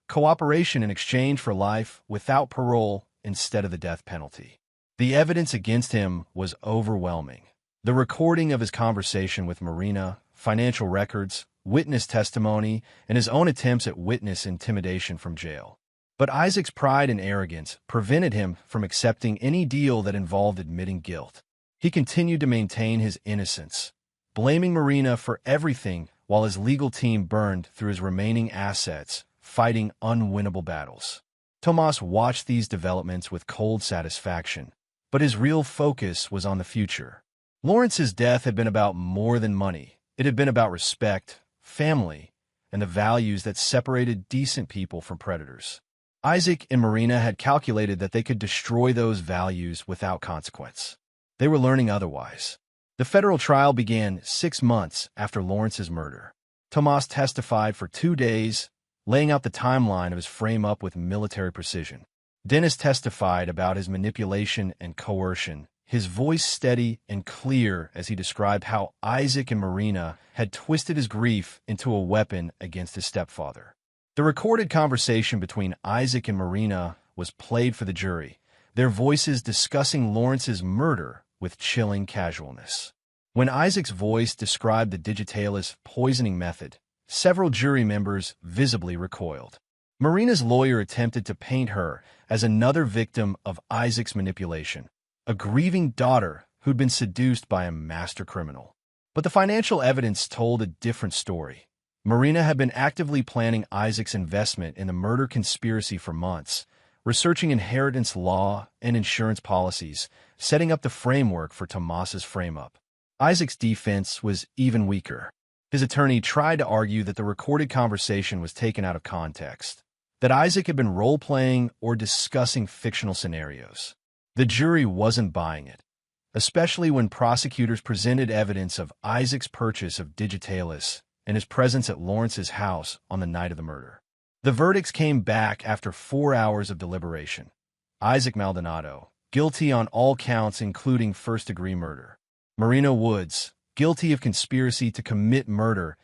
S1: cooperation in exchange for life without parole instead of the death penalty. The evidence against him was overwhelming. The recording of his conversation with Marina, financial records, witness testimony, and his own attempts at witness intimidation from jail. But Isaac's pride and arrogance prevented him from accepting any deal that involved admitting guilt. He continued to maintain his innocence, blaming Marina for everything while his legal team burned through his remaining assets, fighting unwinnable battles. Tomas watched these developments with cold satisfaction, but his real focus was on the future. Lawrence's death had been about more than money. It had been about respect, family, and the values that separated decent people from predators. Isaac and Marina had calculated that they could destroy those values without consequence. They were learning otherwise. The federal trial began 6 months after Lawrence's murder. Tomas testified for 2 days, laying out the timeline of his frame-up with military precision. Dennis testified about his manipulation and coercion, his voice steady and clear as he described how Isaac and Marina had twisted his grief into a weapon against his stepfather. The recorded conversation between Isaac and Marina was played for the jury, their voices discussing Lawrence's murder with chilling casualness. When Isaac's voice described the digitalis poisoning method, several jury members visibly recoiled. Marina's lawyer attempted to paint her as another victim of Isaac's manipulation, a grieving daughter who'd been seduced by a master criminal. But the financial evidence told a different story. Marina had been actively planning Isaac's investment in the murder conspiracy for months, researching inheritance law and insurance policies, setting up the framework for Tomas's frame-up. Isaac's defense was even weaker. His attorney tried to argue that the recorded conversation was taken out of context, that Isaac had been role-playing or discussing fictional scenarios. The jury wasn't buying it, especially when prosecutors presented evidence of Isaac's purchase of digitalis and his presence at Lawrence's house on the night of the murder. The verdicts came back after 4 hours of deliberation. Isaac Maldonado, guilty on all counts including first-degree murder. Marina Woods, guilty of conspiracy to commit murder,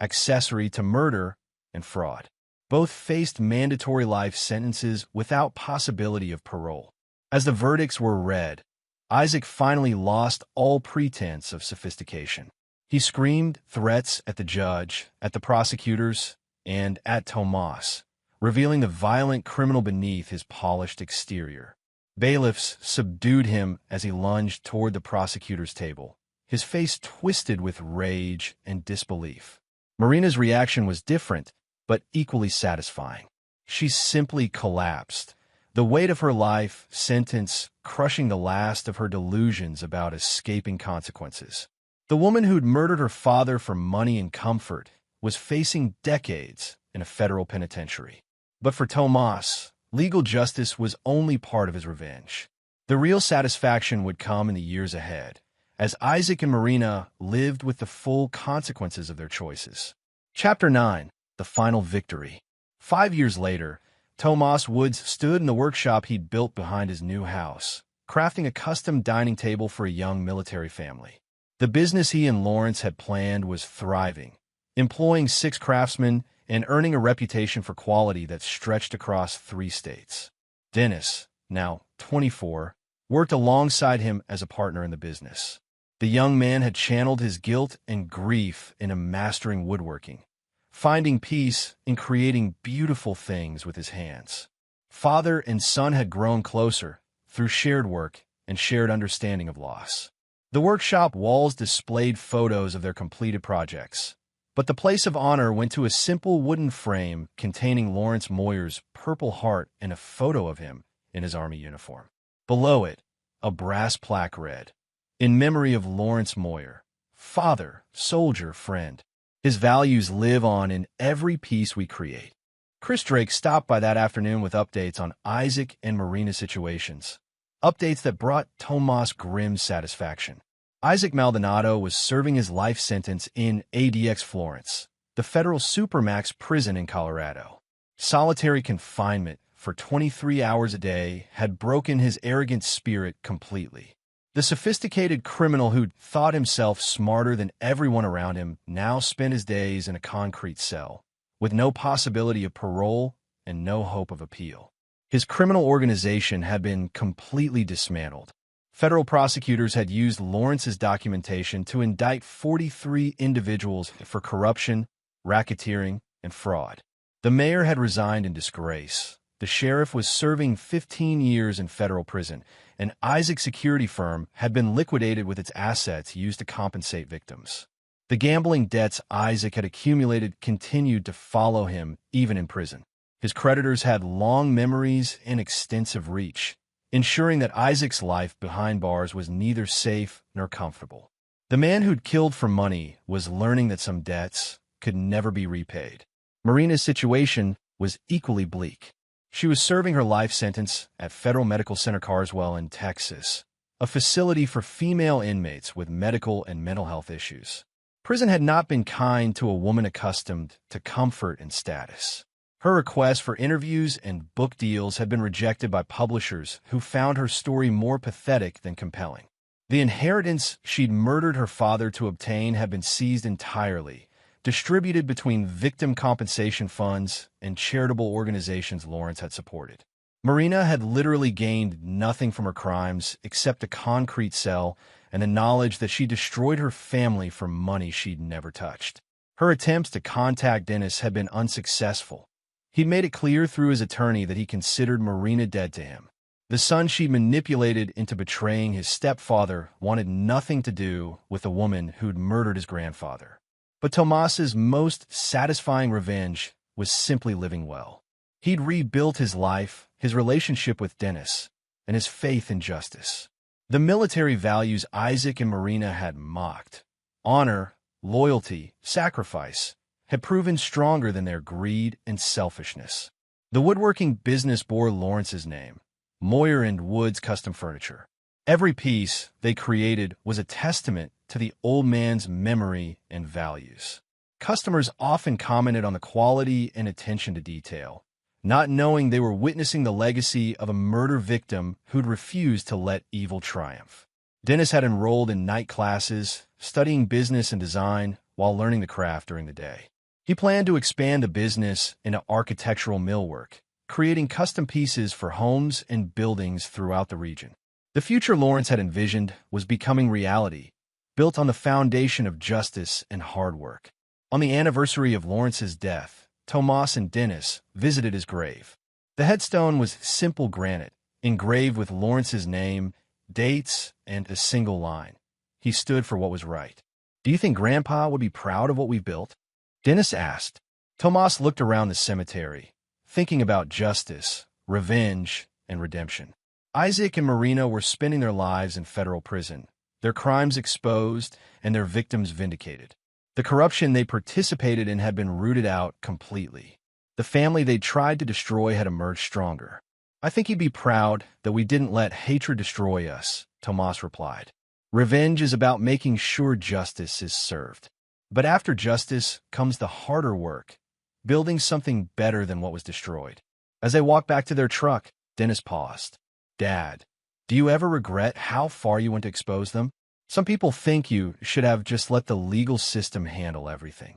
S1: accessory to murder, and fraud. Both faced mandatory life sentences without possibility of parole. As the verdicts were read, Isaac finally lost all pretense of sophistication. He screamed threats at the judge, at the prosecutors, and at Tomas, revealing the violent criminal beneath his polished exterior. Bailiffs subdued him as he lunged toward the prosecutor's table, his face twisted with rage and disbelief. Marina's reaction was different, but equally satisfying. She simply collapsed, the weight of her life sentence crushing the last of her delusions about escaping consequences. The woman who'd murdered her father for money and comfort was facing decades in a federal penitentiary. But for Tomas, legal justice was only part of his revenge. The real satisfaction would come in the years ahead, as Isaac and Marina lived with the full consequences of their choices. Chapter 9. The Final Victory. 5 years later, Tomas Woods stood in the workshop he'd built behind his new house, crafting a custom dining table for a young military family. The business he and Lawrence had planned was thriving, employing 6 craftsmen and earning a reputation for quality that stretched across 3 states. Dennis, now 24, worked alongside him as a partner in the business. The young man had channeled his guilt and grief into mastering woodworking, finding peace in creating beautiful things with his hands. Father and son had grown closer through shared work and shared understanding of loss. The workshop walls displayed photos of their completed projects, but the place of honor went to a simple wooden frame containing Lawrence Moyer's Purple Heart and a photo of him in his Army uniform. Below it, a brass plaque read, "In memory of Lawrence Moyer, father, soldier, friend. His values live on in every piece we create." Chris Drake stopped by that afternoon with updates on Isaac and Marina's situations, updates that brought Tomas grim satisfaction. Isaac Maldonado was serving his life sentence in ADX Florence, the federal supermax prison in Colorado. Solitary confinement for 23 hours a day had broken his arrogant spirit completely. The sophisticated criminal who'd thought himself smarter than everyone around him now spent his days in a concrete cell, with no possibility of parole and no hope of appeal. His criminal organization had been completely dismantled. Federal prosecutors had used Lawrence's documentation to indict 43 individuals for corruption, racketeering, and fraud. The mayor had resigned in disgrace. The sheriff was serving 15 years in federal prison, and Isaac's security firm had been liquidated with its assets used to compensate victims. The gambling debts Isaac had accumulated continued to follow him even in prison. His creditors had long memories and extensive reach, ensuring that Isaac's life behind bars was neither safe nor comfortable. The man who'd killed for money was learning that some debts could never be repaid. Marina's situation was equally bleak. She was serving her life sentence at Federal Medical Center Carswell in Texas, a facility for female inmates with medical and mental health issues. Prison had not been kind to a woman accustomed to comfort and status. Her requests for interviews and book deals had been rejected by publishers who found her story more pathetic than compelling. The inheritance she'd murdered her father to obtain had been seized entirely, distributed between victim compensation funds and charitable organizations Lawrence had supported. Marina had literally gained nothing from her crimes except a concrete cell and the knowledge that she destroyed her family for money she'd never touched. Her attempts to contact Dennis had been unsuccessful. He'd made it clear through his attorney that he considered Marina dead to him. The son she'd manipulated into betraying his stepfather wanted nothing to do with the woman who'd murdered his grandfather. But Tomas's most satisfying revenge was simply living well. He'd rebuilt his life, his relationship with Dennis, and his faith in justice. The military values Isaac and Marina had mocked, honor, loyalty, sacrifice, had proven stronger than their greed and selfishness. The woodworking business bore Lawrence's name, Moyer and Woods Custom Furniture. Every piece they created was a testament to the old man's memory and values. Customers often commented on the quality and attention to detail, not knowing they were witnessing the legacy of a murder victim who'd refused to let evil triumph. Dennis had enrolled in night classes, studying business and design while learning the craft during the day. He planned to expand the business into architectural millwork, creating custom pieces for homes and buildings throughout the region. The future Lawrence had envisioned was becoming reality, built on the foundation of justice and hard work. On the anniversary of Lawrence's death, Tomas and Dennis visited his grave. The headstone was simple granite, engraved with Lawrence's name, dates, and a single line. He stood for what was right. "Do you think Grandpa would be proud of what we've built?" Dennis asked. Tomas looked around the cemetery, thinking about justice, revenge, and redemption. Isaac and Marina were spending their lives in federal prison, their crimes exposed and their victims vindicated. The corruption they participated in had been rooted out completely. The family they tried to destroy had emerged stronger. "I think he'd be proud that we didn't let hatred destroy us," Tomas replied. "Revenge is about making sure justice is served. But after justice comes the harder work, building something better than what was destroyed." As they walked back to their truck, Dennis paused. "Dad, do you ever regret how far you went to expose them? Some people think you should have just let the legal system handle everything."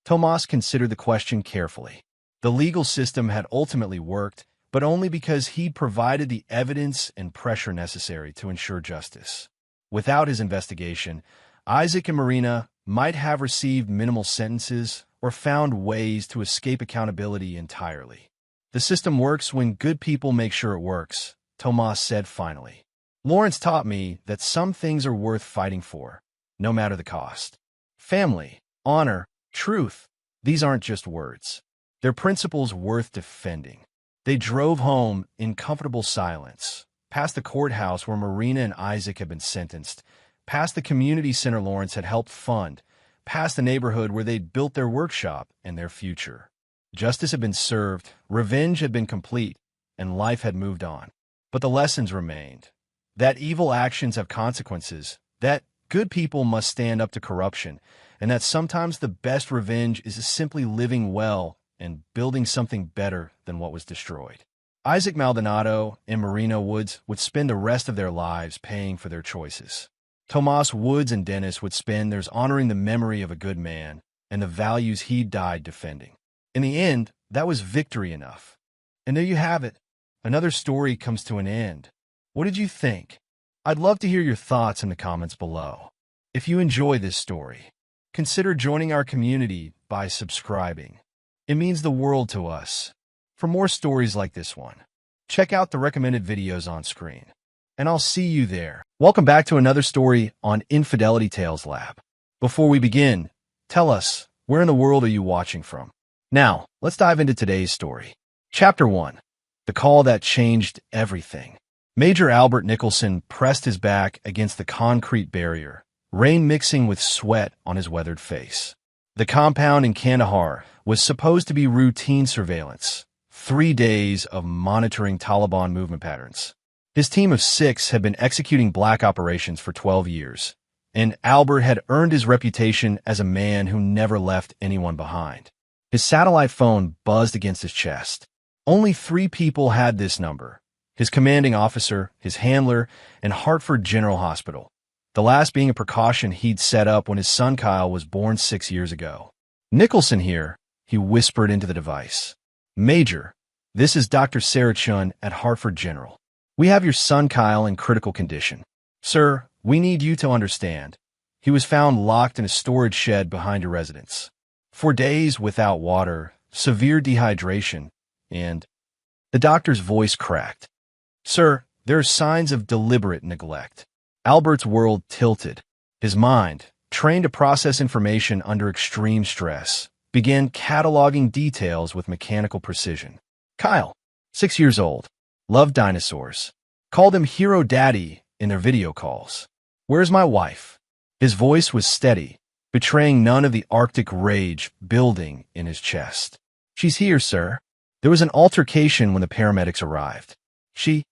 S1: Tomas considered the question carefully. The legal system had ultimately worked, but only because he'd provided the evidence and pressure necessary to ensure justice. Without his investigation, Isaac and Marina might have received minimal sentences or found ways to escape accountability entirely. The system works when good people make sure it works, Tomas said finally. Lawrence taught me that some things are worth fighting for, no matter the cost. Family, honor, truth, these aren't just words. They're principles worth defending. They drove home in comfortable silence, past the courthouse where Marina and Isaac had been sentenced, past the community center Lawrence had helped fund, past the neighborhood where they'd built their workshop and their future. Justice had been served, revenge had been complete, and life had moved on. But the lessons remained. That evil actions have consequences, that good people must stand up to corruption, and that sometimes the best revenge is simply living well and building something better than what was destroyed. Isaac Maldonado and Marina Woods would spend the rest of their lives paying for their choices. Tomas Woods and Dennis would spend theirs honoring the memory of a good man and the values he died defending. In the end, that was victory enough. And there you have it. Another story comes to an end. What did you think? I'd love to hear your thoughts in the comments below. If you enjoy this story, consider joining our community by subscribing. It means the world to us. For more stories like this one, check out the recommended videos on screen. And I'll see you there. Welcome back to another story on Infidelity Tales Lab. Before we begin, tell us, where in the world are you watching from? Now, let's dive into today's story. Chapter 1. The Call That Changed Everything. Major Albert Nicholson pressed his back against the concrete barrier, rain mixing with sweat on his weathered face. The compound in Kandahar was supposed to be routine surveillance, 3 days of monitoring Taliban movement patterns. His team of 6 had been executing black operations for 12 years, and Albert had earned his reputation as a man who never left anyone behind. His satellite phone buzzed against his chest. Only 3 people had this number: his commanding officer, his handler, and Hartford General Hospital, the last being a precaution he'd set up when his son Kyle was born 6 years ago. "Nicholson here," he whispered into the device. "Major, this is Dr. Sarah Chun at Hartford General. We have your son Kyle in critical condition. Sir, we need you to understand. He was found locked in a storage shed behind your residence. For days without water, severe dehydration, and..." The doctor's voice cracked. "Sir, there are signs of deliberate neglect." Albert's world tilted. His mind, trained to process information under extreme stress, began cataloging details with mechanical precision. Kyle, 6 years old, loved dinosaurs, called him Hero Daddy in their video calls. "Where's my wife?" His voice was steady, betraying none of the Arctic rage building in his chest. "She's here, sir." There was an altercation when the paramedics arrived. She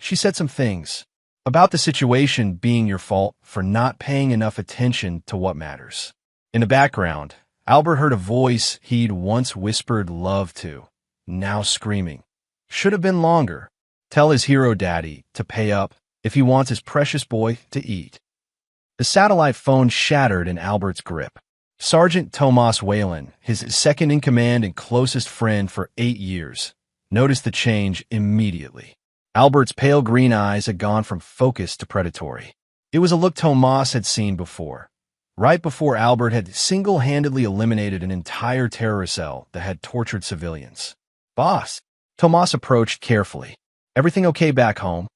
S1: said some things about the situation being your fault for not paying enough attention to what matters. In the background, Albert heard a voice he'd once whispered love to, now screaming. "Should have been longer. Tell his Hero Daddy to pay up if he wants his precious boy to eat." The satellite phone shattered in Albert's grip. Sergeant Tomas Whalen, his second-in-command and closest friend for 8 years, noticed the change immediately. Albert's pale green eyes had gone from focused to predatory. It was a look Tomas had seen before, right before Albert had single-handedly eliminated an entire terrorist cell that had tortured civilians. "Boss," Tomas approached carefully. "Everything okay back home?"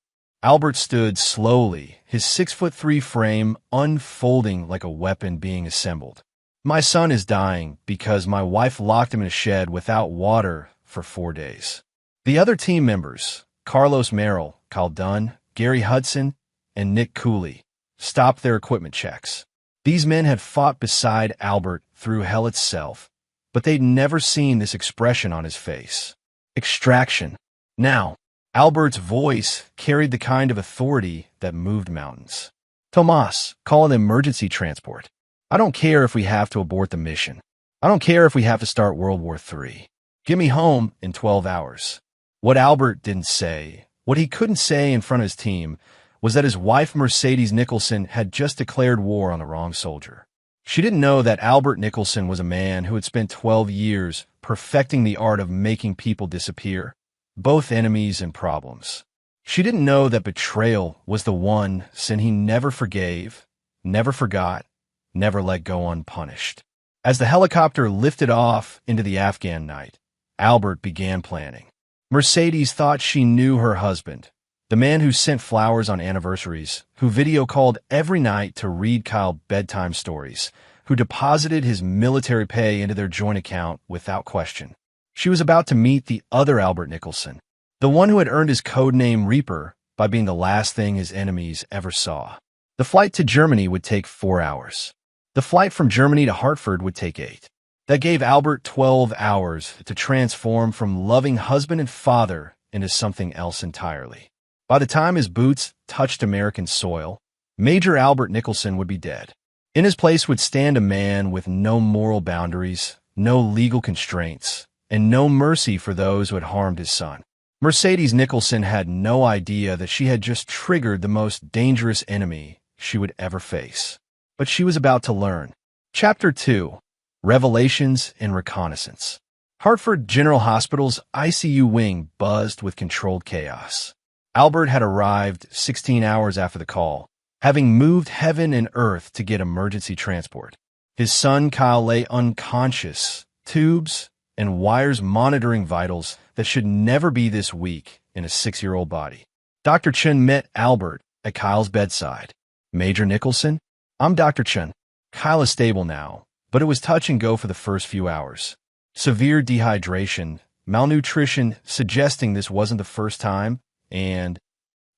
S1: Albert stood slowly, his 6'3" frame unfolding like a weapon being assembled. "My son is dying because my wife locked him in a shed without water for 4 days." The other team members, Carlos Merrill, Kyle Dunn, Gary Hudson, and Nick Cooley, stopped their equipment checks. These men had fought beside Albert through hell itself, but they'd never seen this expression on his face. Extraction. Now, Albert's voice carried the kind of authority that moved mountains. "Tomas, call an emergency transport. I don't care if we have to abort the mission. I don't care if we have to start World War III. Get me home in 12 hours. What Albert didn't say, what he couldn't say in front of his team, was that his wife Mercedes Nicholson had just declared war on the wrong soldier. She didn't know that Albert Nicholson was a man who had spent 12 years perfecting the art of making people disappear, both enemies and problems. She didn't know that betrayal was the one sin he never forgave, never forgot, never let go unpunished. As the helicopter lifted off into the Afghan night, Albert began planning. Mercedes thought she knew her husband, the man who sent flowers on anniversaries, who video called every night to read Kyle bedtime stories, who deposited his military pay into their joint account without question. She was about to meet the other Albert Nicholson, the one who had earned his code name Reaper by being the last thing his enemies ever saw. The flight to Germany would take 4 hours. The flight from Germany to Hartford would take 8. That gave Albert 12 hours to transform from loving husband and father into something else entirely. By the time his boots touched American soil, Major Albert Nicholson would be dead. In his place would stand a man with no moral boundaries, no legal constraints, and no mercy for those who had harmed his son. Mercedes Nicholson had no idea that she had just triggered the most dangerous enemy she would ever face. But she was about to learn. Chapter 2. Revelations in Reconnaissance. Hartford General Hospital's ICU wing buzzed with controlled chaos. Albert had arrived 16 hours after the call, having moved heaven and earth to get emergency transport. His son Kyle lay unconscious, tubes and wires monitoring vitals that should never be this weak in a 6-year-old body. Dr. Chen met Albert at Kyle's bedside. Major Nicholson? I'm Dr. Chen. Kyle is stable now, but it was touch and go for the first few hours. Severe dehydration, malnutrition suggesting this wasn't the first time, and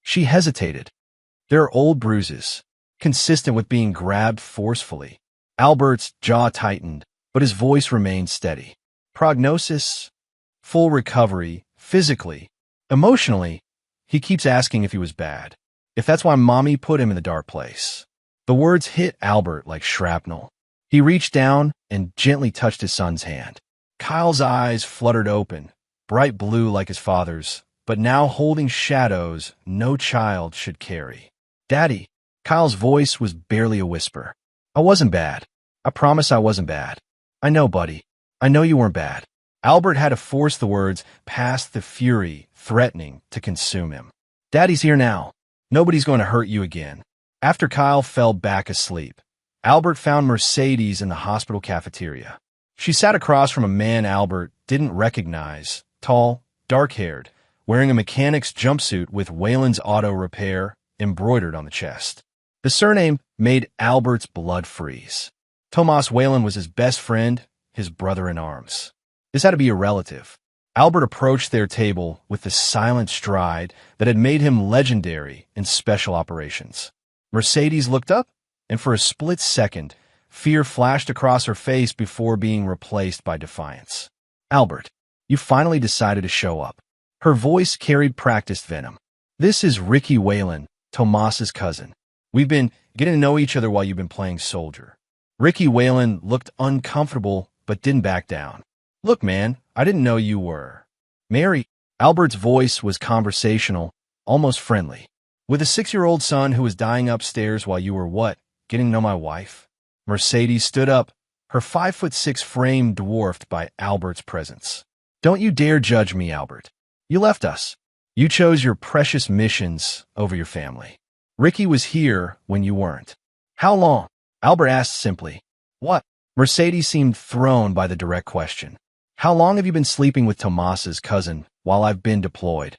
S1: she hesitated. There are old bruises, consistent with being grabbed forcefully. Albert's jaw tightened, but his voice remained steady. Prognosis? Full recovery, physically. Emotionally, he keeps asking if he was bad, if that's why Mommy put him in the dark place. The words hit Albert like shrapnel. He reached down and gently touched his son's hand. Kyle's eyes fluttered open, bright blue like his father's, but now holding shadows no child should carry. Daddy. Kyle's voice was barely a whisper. I wasn't bad. I promise I wasn't bad. I know, buddy. I know you weren't bad. Albert had to force the words past the fury threatening to consume him. Daddy's here now. Nobody's going to hurt you again. After Kyle fell back asleep, Albert found Mercedes in the hospital cafeteria. She sat across from a man Albert didn't recognize, tall, dark-haired, wearing a mechanic's jumpsuit with Wayland's Auto Repair embroidered on the chest. The surname made Albert's blood freeze. Tomas Wayland was his best friend, his brother in arms. This had to be a relative. Albert approached their table with the silent stride that had made him legendary in special operations. Mercedes looked up, and for a split second, fear flashed across her face before being replaced by defiance. Albert, you finally decided to show up. Her voice carried practiced venom. This is Ricky Wayland, Tomas's cousin. We've been getting to know each other while you've been playing soldier. Ricky Wayland looked uncomfortable but didn't back down. Look, man, I didn't know you were. Mary. Albert's voice was conversational, almost friendly. With a 6-year-old son who was dying upstairs while you were what? Getting to know my wife? Mercedes stood up, her 5'6" frame dwarfed by Albert's presence. Don't you dare judge me, Albert. You left us. You chose your precious missions over your family. Ricky was here when you weren't. How long? Albert asked simply. What? Mercedes seemed thrown by the direct question. How long have you been sleeping with Tomas's cousin while I've been deployed?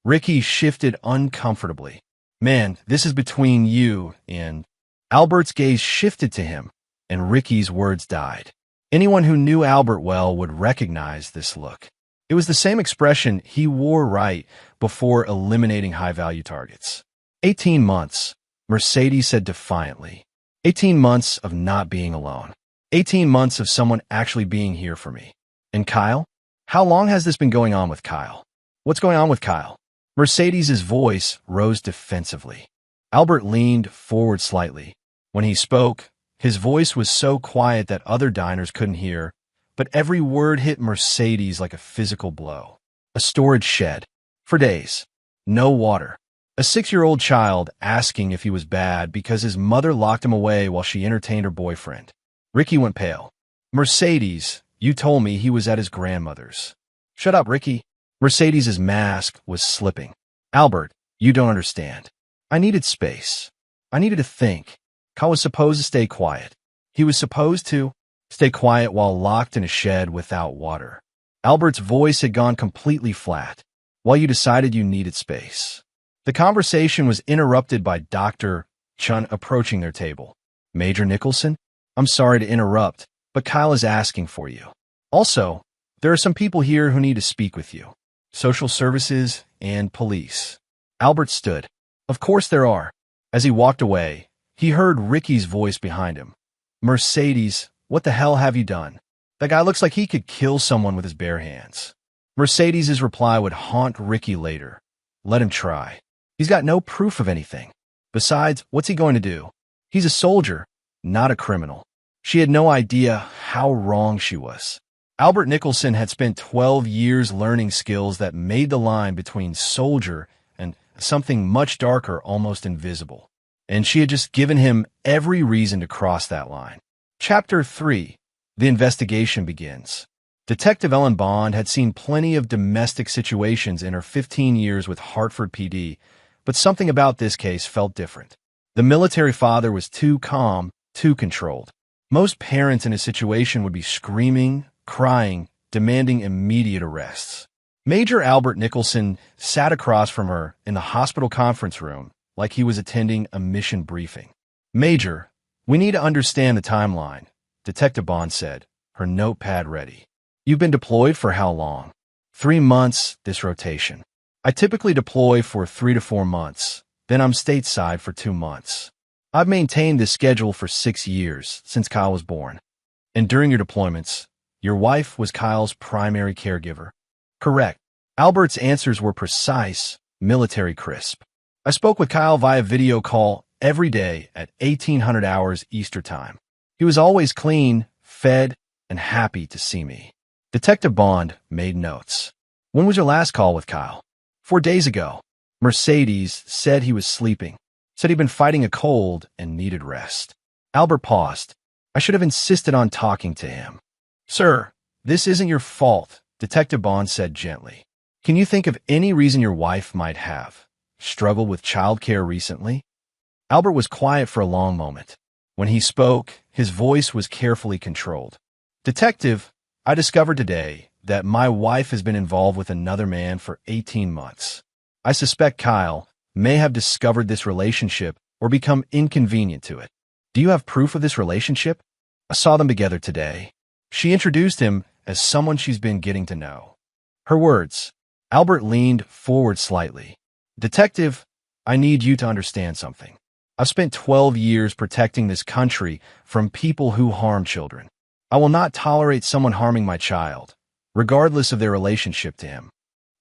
S1: Ricky shifted uncomfortably. Man, this is between you and... Albert's gaze shifted to him, and Ricky's words died. Anyone who knew Albert well would recognize this look. It was the same expression he wore right before eliminating high-value targets. 18 months, Mercedes said defiantly. 18 months of not being alone. 18 months of someone actually being here for me. And Kyle? How long has this been going on with Kyle? What's going on with Kyle? Mercedes's voice rose defensively. Albert leaned forward slightly. When he spoke, his voice was so quiet that other diners couldn't hear, but every word hit Mercedes like a physical blow. A storage shed. For days. No water. A 6-year-old child asking if he was bad because his mother locked him away while she entertained her boyfriend. Ricky went pale. Mercedes, you told me he was at his grandmother's. Shut up, Ricky. Mercedes's mask was slipping. Albert, You don't understand. I needed space. I needed to think. Kyle was supposed to stay quiet. He was supposed to stay quiet while locked in a shed without water. Albert's voice had gone completely flat while you decided you needed space. The conversation was interrupted by Dr. Chun approaching their table. Major Nicholson, I'm sorry to interrupt, but Kyle is asking for you. Also, there are some people here who need to speak with you. Social services and police. Albert stood. Of course there are. As he walked away, he heard Ricky's voice behind him. Mercedes, what the hell have you done? That guy looks like he could kill someone with his bare hands. Mercedes's reply would haunt Ricky later. Let him try. He's got no proof of anything. Besides, what's he going to do? He's a soldier, not a criminal. She had no idea how wrong she was. Albert Nicholson had spent 12 years learning skills that made the line between soldier and something much darker almost invisible. And she had just given him every reason to cross that line. Chapter 3. The investigation begins. Detective Ellen Bond had seen plenty of domestic situations in her 15 years with Hartford PD, but something about this case felt different. The military father was too calm, too controlled. Most parents in a situation would be screaming, crying, demanding immediate arrests. Major Albert Nicholson sat across from her in the hospital conference room like he was attending a mission briefing. Major, we need to understand the timeline, Detective Bond said, her notepad ready. You've been deployed for how long? 3 months, this rotation. I typically deploy for 3 to 4 months. Then I'm stateside for 2 months. I've maintained this schedule for 6 years, since Kyle was born. And during your deployments, your wife was Kyle's primary caregiver. Correct. Albert's answers were precise, military crisp. I spoke with Kyle via video call every day at 1800 hours Eastern Time. He was always clean, fed, and happy to see me. Detective Bond made notes. When was your last call with Kyle? 4 days ago. Mercedes said he was sleeping. Said he'd been fighting a cold and needed rest. Albert paused. I should have insisted on talking to him. Sir, this isn't your fault, Detective Bond said gently. Can you think of any reason your wife might have struggled with childcare recently? Albert was quiet for a long moment. When he spoke, his voice was carefully controlled. Detective, I discovered today that my wife has been involved with another man for 18 months. I suspect Kyle may have discovered this relationship or become inconvenient to it. Do you have proof of this relationship? I saw them together today. She introduced him as someone she's been getting to know. Her words. Albert leaned forward slightly. Detective, I need you to understand something. I've spent 12 years protecting this country from people who harm children. I will not tolerate someone harming my child, regardless of their relationship to him.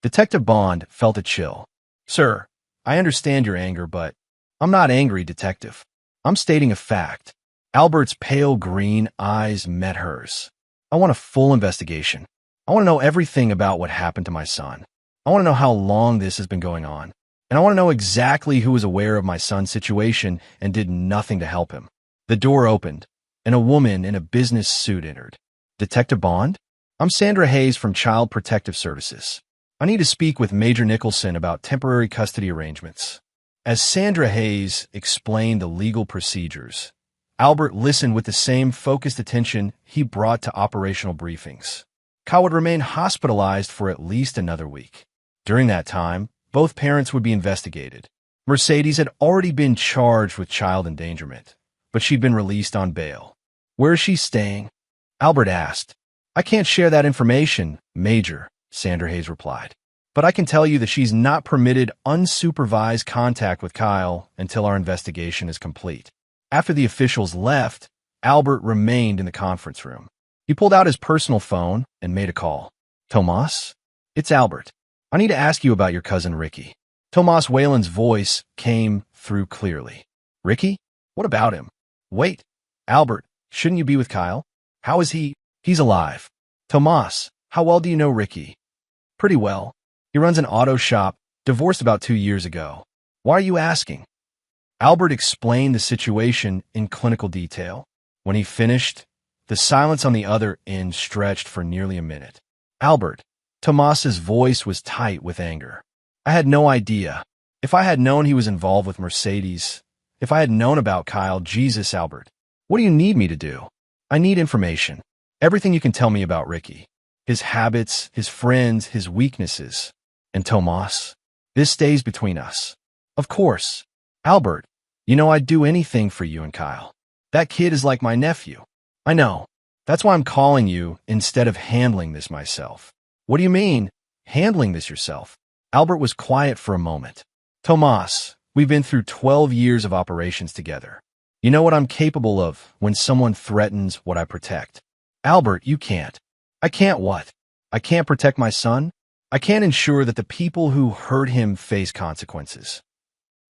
S1: Detective Bond felt a chill. Sir, I understand your anger, but I'm not angry, Detective. I'm stating a fact. Albert's pale green eyes met hers. I want a full investigation. I want to know everything about what happened to my son. I want to know how long this has been going on. And I want to know exactly who was aware of my son's situation and did nothing to help him. The door opened, and a woman in a business suit entered. Detective Bond? I'm Sandra Hayes from Child Protective Services. I need to speak with Major Nicholson about temporary custody arrangements. As Sandra Hayes explained the legal procedures, Albert listened with the same focused attention he brought to operational briefings. Kyle would remain hospitalized for at least another week. During that time, both parents would be investigated. Mercedes had already been charged with child endangerment, but she'd been released on bail. Where is she staying? Albert asked. I can't share that information, Major, Sandra Hayes replied. But I can tell you that she's not permitted unsupervised contact with Kyle until our investigation is complete. After the officials left, Albert remained in the conference room. He pulled out his personal phone and made a call. Tomas? It's Albert. I need to ask you about your cousin Ricky. Tomas Whalen's voice came through clearly. Ricky? What about him? Wait. Albert, shouldn't you be with Kyle? How is he? He's alive. Tomas, how well do you know Ricky? Pretty well. He runs an auto shop, divorced about 2 years ago. Why are you asking? Albert explained the situation in clinical detail. When he finished, the silence on the other end stretched for nearly a minute. Albert, Tomas's voice was tight with anger. I had no idea. If I had known he was involved with Mercedes, if I had known about Kyle, Jesus, Albert, what do you need me to do? I need information. Everything you can tell me about Ricky. His habits, his friends, his weaknesses. And Tomas? This stays between us. Of course. Albert, you know I'd do anything for you and Kyle. That kid is like my nephew. I know. That's why I'm calling you instead of handling this myself. What do you mean, handling this yourself? Albert was quiet for a moment. Tomas, we've been through 12 years of operations together. You know what I'm capable of when someone threatens what I protect. Albert, you can't. I can't what? I can't protect my son? I can't ensure that the people who hurt him face consequences.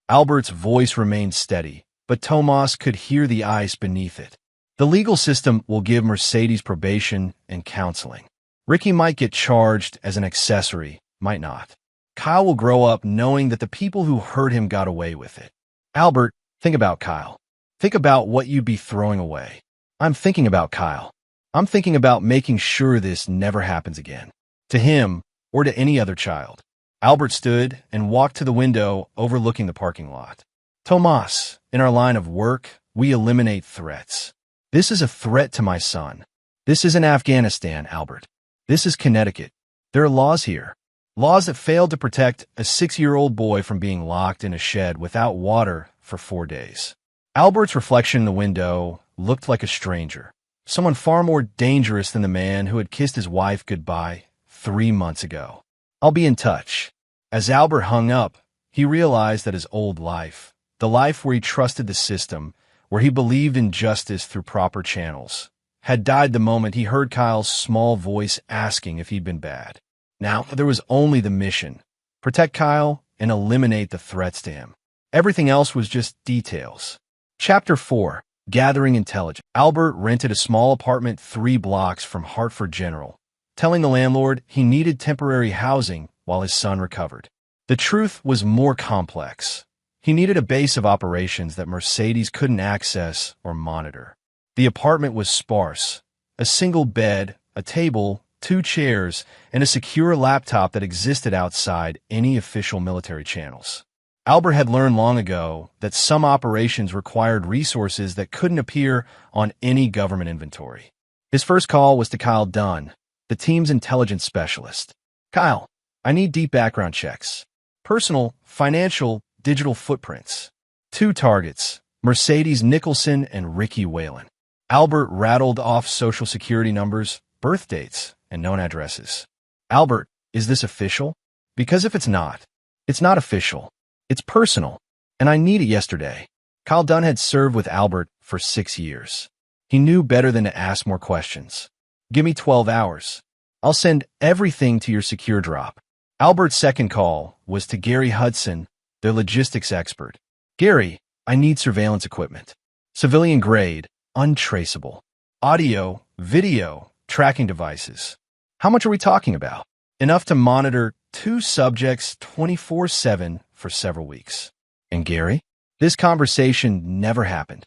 S1: Albert's voice remained steady, but Tomas could hear the ice beneath it. The legal system will give Mercedes probation and counseling. Ricky might get charged as an accessory, might not. Kyle will grow up knowing that the people who hurt him got away with it. Albert, think about Kyle. Think about what you'd be throwing away. I'm thinking about Kyle. I'm thinking about making sure this never happens again. To him, or to any other child. Albert stood and walked to the window overlooking the parking lot. Tomas, in our line of work, we eliminate threats. This is a threat to my son. This isn't Afghanistan, Albert. This is Connecticut. There are laws here. Laws that failed to protect a 6-year-old boy from being locked in a shed without water for 4 days. Albert's reflection in the window looked like a stranger. Someone far more dangerous than the man who had kissed his wife goodbye 3 months ago. I'll be in touch. As Albert hung up, he realized that his old life, the life where he trusted the system, where he believed in justice through proper channels, had died the moment he heard Kyle's small voice asking if he'd been bad. Now, there was only the mission. Protect Kyle and eliminate the threats to him. Everything else was just details. Chapter 4. Gathering Intelligence. Albert rented a small apartment 3 blocks from Hartford General, telling the landlord he needed temporary housing while his son recovered. The truth was more complex. He needed a base of operations that Mercedes couldn't access or monitor. The apartment was sparse. A single bed, a table, 2 chairs, and a secure laptop that existed outside any official military channels. Albert had learned long ago that some operations required resources that couldn't appear on any government inventory. His first call was to Kyle Dunn, the team's intelligence specialist. Kyle, I need deep background checks. Personal, financial, digital footprints. 2 targets, Mercedes Nicholson and Ricky Whalen. Albert rattled off social security numbers, birth dates, and known addresses. Albert, is this official? Because if it's not official. It's personal, and I need it yesterday. Kyle Dunn had served with Albert for 6 years. He knew better than to ask more questions. Give me 12 hours. I'll send everything to your secure drop. Albert's second call was to Gary Hudson, their logistics expert. Gary, I need surveillance equipment. Civilian grade, untraceable. Audio, video, tracking devices. How much are we talking about? Enough to monitor 2 subjects 24/7 for several weeks. And Gary? This conversation never happened.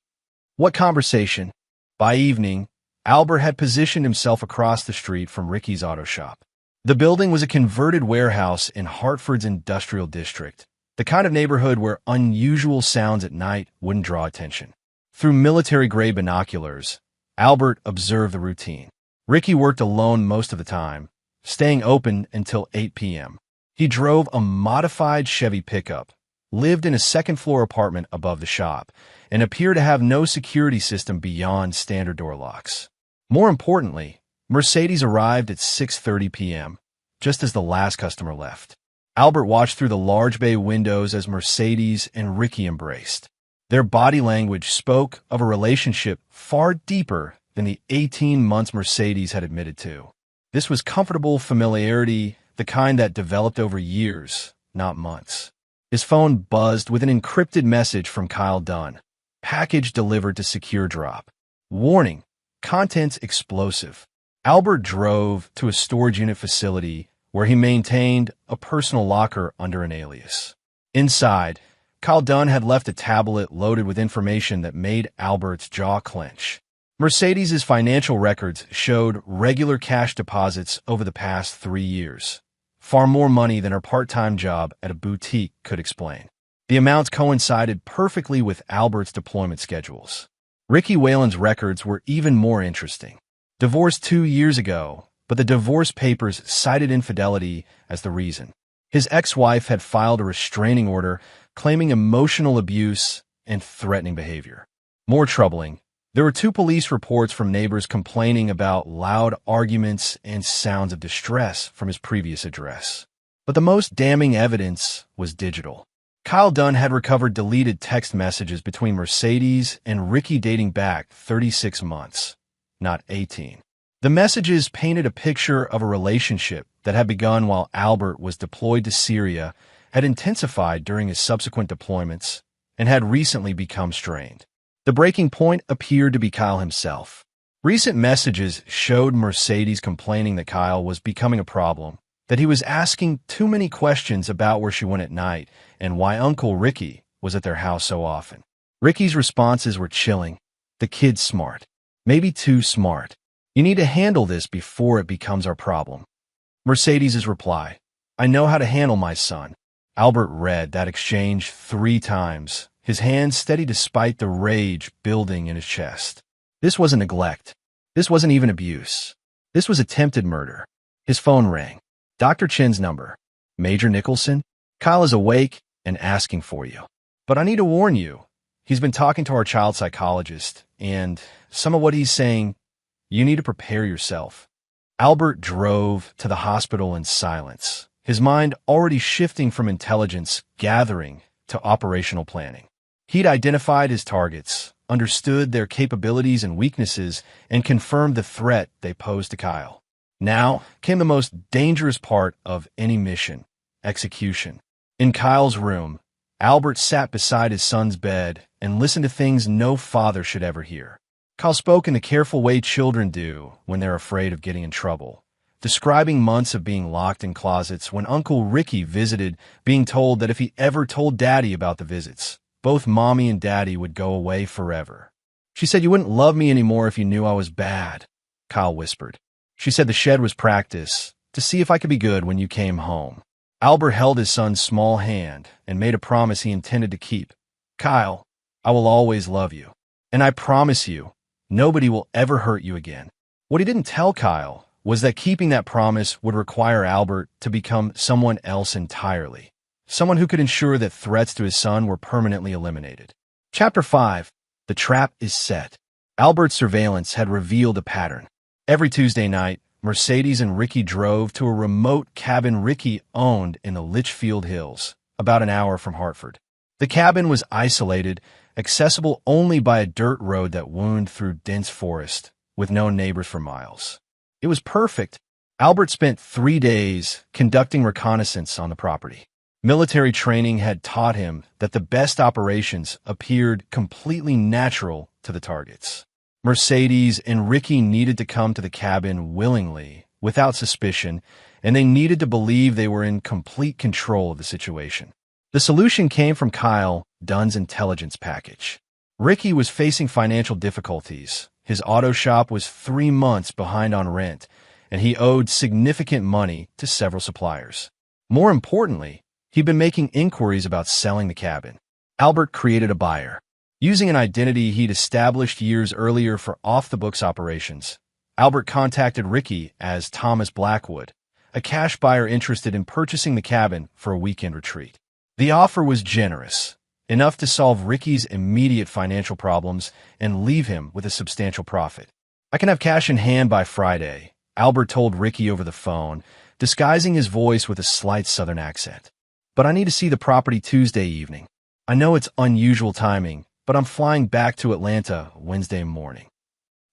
S1: What conversation? By evening, Albert had positioned himself across the street from Ricky's auto shop. The building was a converted warehouse in Hartford's industrial district, the kind of neighborhood where unusual sounds at night wouldn't draw attention. Through military-grade binoculars, Albert observed the routine. Ricky worked alone most of the time, staying open until 8 p.m. He drove a modified Chevy pickup, lived in a second-floor apartment above the shop, and appeared to have no security system beyond standard door locks. More importantly, Mercedes arrived at 6:30 p.m., just as the last customer left. Albert watched through the large bay windows as Mercedes and Ricky embraced. Their body language spoke of a relationship far deeper than the 18 months Mercedes had admitted to. This was comfortable familiarity, the kind that developed over years, not months. His phone buzzed with an encrypted message from Kyle Dunn. Package delivered to secure drop. Warning, contents explosive. Albert drove to a storage unit facility where he maintained a personal locker under an alias. Inside, Kyle Dunn had left a tablet loaded with information that made Albert's jaw clench. Mercedes' financial records showed regular cash deposits over the past 3 years. Far more money than her part-time job at a boutique could explain. The amounts coincided perfectly with Albert's deployment schedules. Ricky Whalen's records were even more interesting. Divorced 2 years ago, but the divorce papers cited infidelity as the reason. His ex-wife had filed a restraining order claiming emotional abuse and threatening behavior. More troubling, there were 2 police reports from neighbors complaining about loud arguments and sounds of distress from his previous address. But the most damning evidence was digital. Kyle Dunn had recovered deleted text messages between Mercedes and Ricky dating back 36 months, not 18. The messages painted a picture of a relationship that had begun while Albert was deployed to Syria, had intensified during his subsequent deployments, and had recently become strained. The breaking point appeared to be Kyle himself. Recent messages showed Mercedes complaining that Kyle was becoming a problem, that he was asking too many questions about where she went at night and why Uncle Ricky was at their house so often. Ricky's responses were chilling. The kid's smart. Maybe too smart. You need to handle this before it becomes our problem. Mercedes' reply, I know how to handle my son. Albert read that exchange 3 times, his hands steady despite the rage building in his chest. This wasn't neglect. This wasn't even abuse. This was attempted murder. His phone rang. Dr. Chin's number. Major Nicholson? Kyle is awake and asking for you. But I need to warn you, he's been talking to our child psychologist, and some of what he's saying, you need to prepare yourself. Albert drove to the hospital in silence, his mind already shifting from intelligence gathering to operational planning. He'd identified his targets, understood their capabilities and weaknesses, and confirmed the threat they posed to Kyle. Now came the most dangerous part of any mission, execution. In Kyle's room, Albert sat beside his son's bed and listened to things no father should ever hear. Kyle spoke in the careful way children do when they're afraid of getting in trouble, describing months of being locked in closets when Uncle Ricky visited, being told that if he ever told Daddy about the visits, both Mommy and Daddy would go away forever. She said you wouldn't love me anymore if you knew I was bad, Kyle whispered. She said the shed was practice, to see if I could be good when you came home. Albert held his son's small hand and made a promise he intended to keep. Kyle, I will always love you. And I promise you, nobody will ever hurt you again. What he didn't tell Kyle was that keeping that promise would require Albert to become someone else entirely. Someone who could ensure that threats to his son were permanently eliminated. Chapter 5. The trap is set. Albert's surveillance had revealed a pattern. Every Tuesday night, Mercedes and Ricky drove to a remote cabin Ricky owned in the Litchfield Hills, about an hour from Hartford. The cabin was isolated, accessible only by a dirt road that wound through dense forest, with no neighbors for miles. It was perfect. Albert spent 3 days conducting reconnaissance on the property. Military training had taught him that the best operations appeared completely natural to the targets. Mercedes and Ricky needed to come to the cabin willingly, without suspicion, and they needed to believe they were in complete control of the situation. The solution came from Kyle Dunn's intelligence package. Ricky was facing financial difficulties. His auto shop was 3 months behind on rent, and he owed significant money to several suppliers. More importantly, he'd been making inquiries about selling the cabin. Albert created a buyer. Using an identity he'd established years earlier for off-the-books operations, Albert contacted Ricky as Thomas Blackwood, a cash buyer interested in purchasing the cabin for a weekend retreat. The offer was generous, enough to solve Ricky's immediate financial problems and leave him with a substantial profit. I can have cash in hand by Friday, Albert told Ricky over the phone, disguising his voice with a slight southern accent. But I need to see the property Tuesday evening. I know it's unusual timing, but I'm flying back to Atlanta Wednesday morning.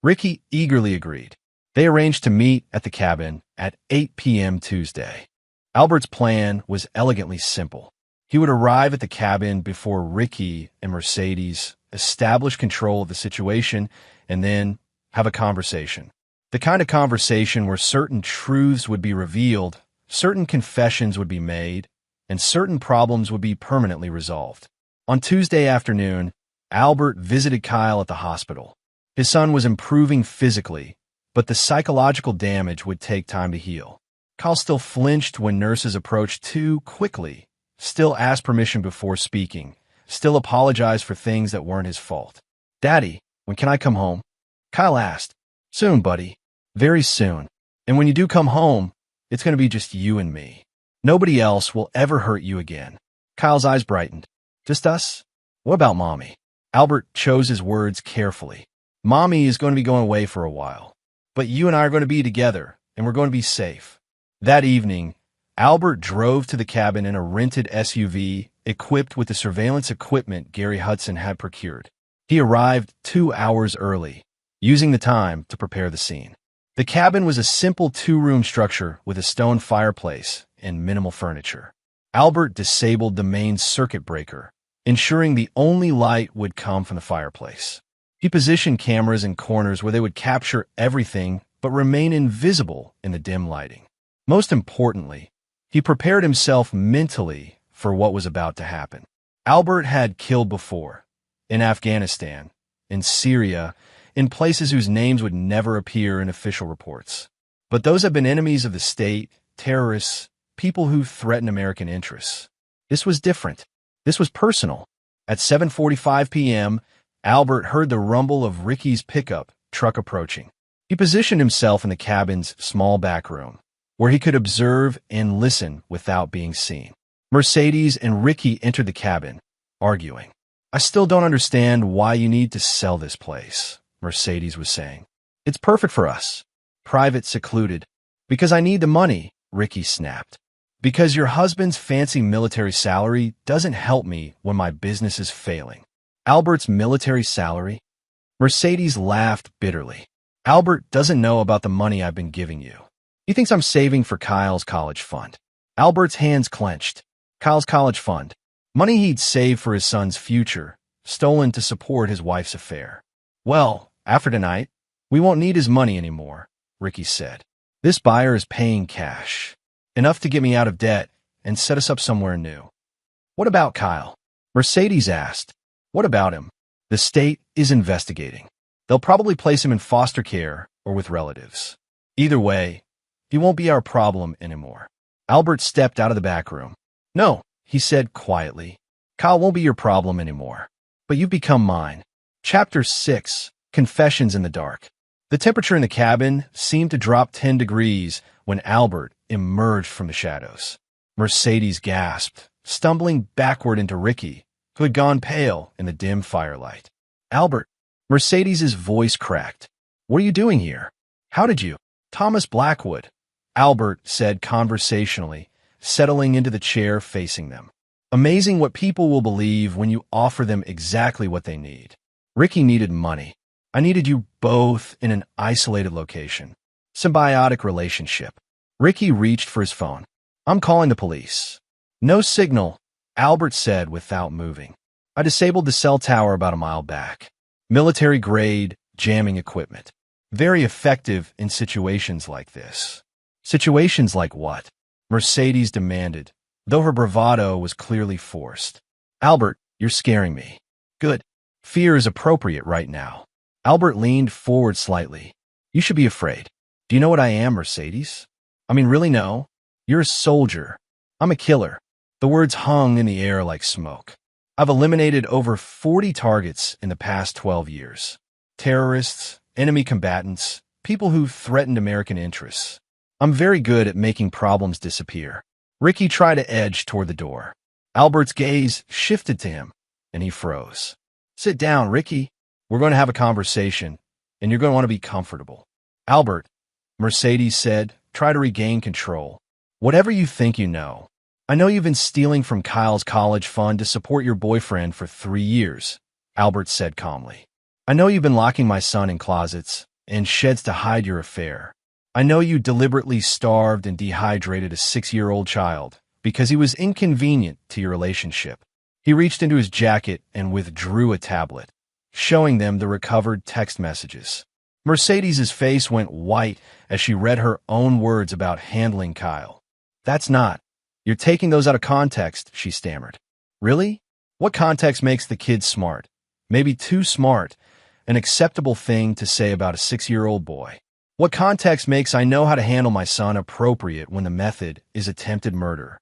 S1: Ricky eagerly agreed. They arranged to meet at the cabin at 8 p.m. Tuesday. Albert's plan was elegantly simple. He would arrive at the cabin before Ricky and Mercedes establish control of the situation and then have a conversation. The kind of conversation where certain truths would be revealed, certain confessions would be made, and certain problems would be permanently resolved. On Tuesday afternoon, Albert visited Kyle at the hospital. His son was improving physically, but the psychological damage would take time to heal. Kyle still flinched when nurses approached too quickly, still asked permission before speaking, still apologized for things that weren't his fault. "Daddy, when can I come home?" Kyle asked. "Soon, buddy. Very soon. And when you do come home, it's going to be just you and me. Nobody else will ever hurt you again." Kyle's eyes brightened. "Just us? What about Mommy?" Albert chose his words carefully. "Mommy is going to be going away for a while. But you and I are going to be together, and we're going to be safe." That evening, Albert drove to the cabin in a rented SUV equipped with the surveillance equipment Gary Hudson had procured. He arrived 2 hours early, using the time to prepare the scene. The cabin was a simple 2-room structure with a stone fireplace and minimal furniture. Albert disabled the main circuit breaker, ensuring the only light would come from the fireplace. He positioned cameras in corners where they would capture everything but remain invisible in the dim lighting. Most importantly, he prepared himself mentally for what was about to happen. Albert had killed before, in Afghanistan, in Syria, in places whose names would never appear in official reports. But those have been enemies of the state, terrorists, people who threaten American interests. This was different. This was personal. At 7:45 p.m., Albert heard the rumble of Ricky's pickup truck approaching. He positioned himself in the cabin's small back room, where he could observe and listen without being seen. Mercedes and Ricky entered the cabin, arguing. "I still don't understand why you need to sell this place," Mercedes was saying. "It's perfect for us. Private, secluded." "Because I need the money," Ricky snapped. "Because your husband's fancy military salary doesn't help me when my business is failing." "Albert's military salary?" Mercedes laughed bitterly. "Albert doesn't know about the money I've been giving you. He thinks I'm saving for Kyle's college fund." Albert's hands clenched. Kyle's college fund. Money he'd saved for his son's future, stolen to support his wife's affair. "Well, after tonight, we won't need his money anymore," Ricky said. "This buyer is paying cash. Enough to get me out of debt and set us up somewhere new." "What about Kyle?" Mercedes asked. "What about him?" "The state is investigating. They'll probably place him in foster care or with relatives. Either way, he won't be our problem anymore." Albert stepped out of the back room. "No," he said quietly. "Kyle won't be your problem anymore. But you've become mine." Chapter 6, Confessions in the Dark. The temperature in the cabin seemed to drop 10 degrees when Albert emerged from the shadows. Mercedes gasped, stumbling backward into Ricky, who had gone pale in the dim firelight. "Albert." Mercedes's voice cracked. "What are you doing here? How did you?" "Thomas Blackwood," Albert said conversationally, settling into the chair facing them. "Amazing what people will believe when you offer them exactly what they need. Ricky needed money. I needed you both in an isolated location. Symbiotic relationship." Ricky reached for his phone. "I'm calling the police." "No signal," Albert said without moving. "I disabled the cell tower about a mile back. Military-grade jamming equipment. Very effective in situations like this." "Situations like what?" Mercedes demanded, though her bravado was clearly forced. "Albert, you're scaring me." "Good. Fear is appropriate right now." Albert leaned forward slightly. "You should be afraid. Do you know what I am, Mercedes? I mean, really know? You're a soldier. I'm a killer." The words hung in the air like smoke. "I've eliminated over 40 targets in the past 12 years. Terrorists, enemy combatants, people who threatened American interests. I'm very good at making problems disappear." Ricky tried to edge toward the door. Albert's gaze shifted to him, and he froze. "Sit down, Ricky. We're going to have a conversation, and you're going to want to be comfortable." "Albert," Mercedes said, "try to regain control. Whatever you think you know. I know you've been stealing from Kyle's college fund to support your boyfriend for 3 years," Albert said calmly. "I know you've been locking my son in closets and sheds to hide your affair. I know you deliberately starved and dehydrated a 6-year-old child because he was inconvenient to your relationship." He reached into his jacket and withdrew a tablet, showing them the recovered text messages. Mercedes's face went white as she read her own words about handling Kyle. "That's not. You're taking those out of context," she stammered. "Really? What context makes the kid smart? Maybe too smart, an acceptable thing to say about a 6-year-old boy. What context makes I know how to handle my son appropriate when the method is attempted murder?"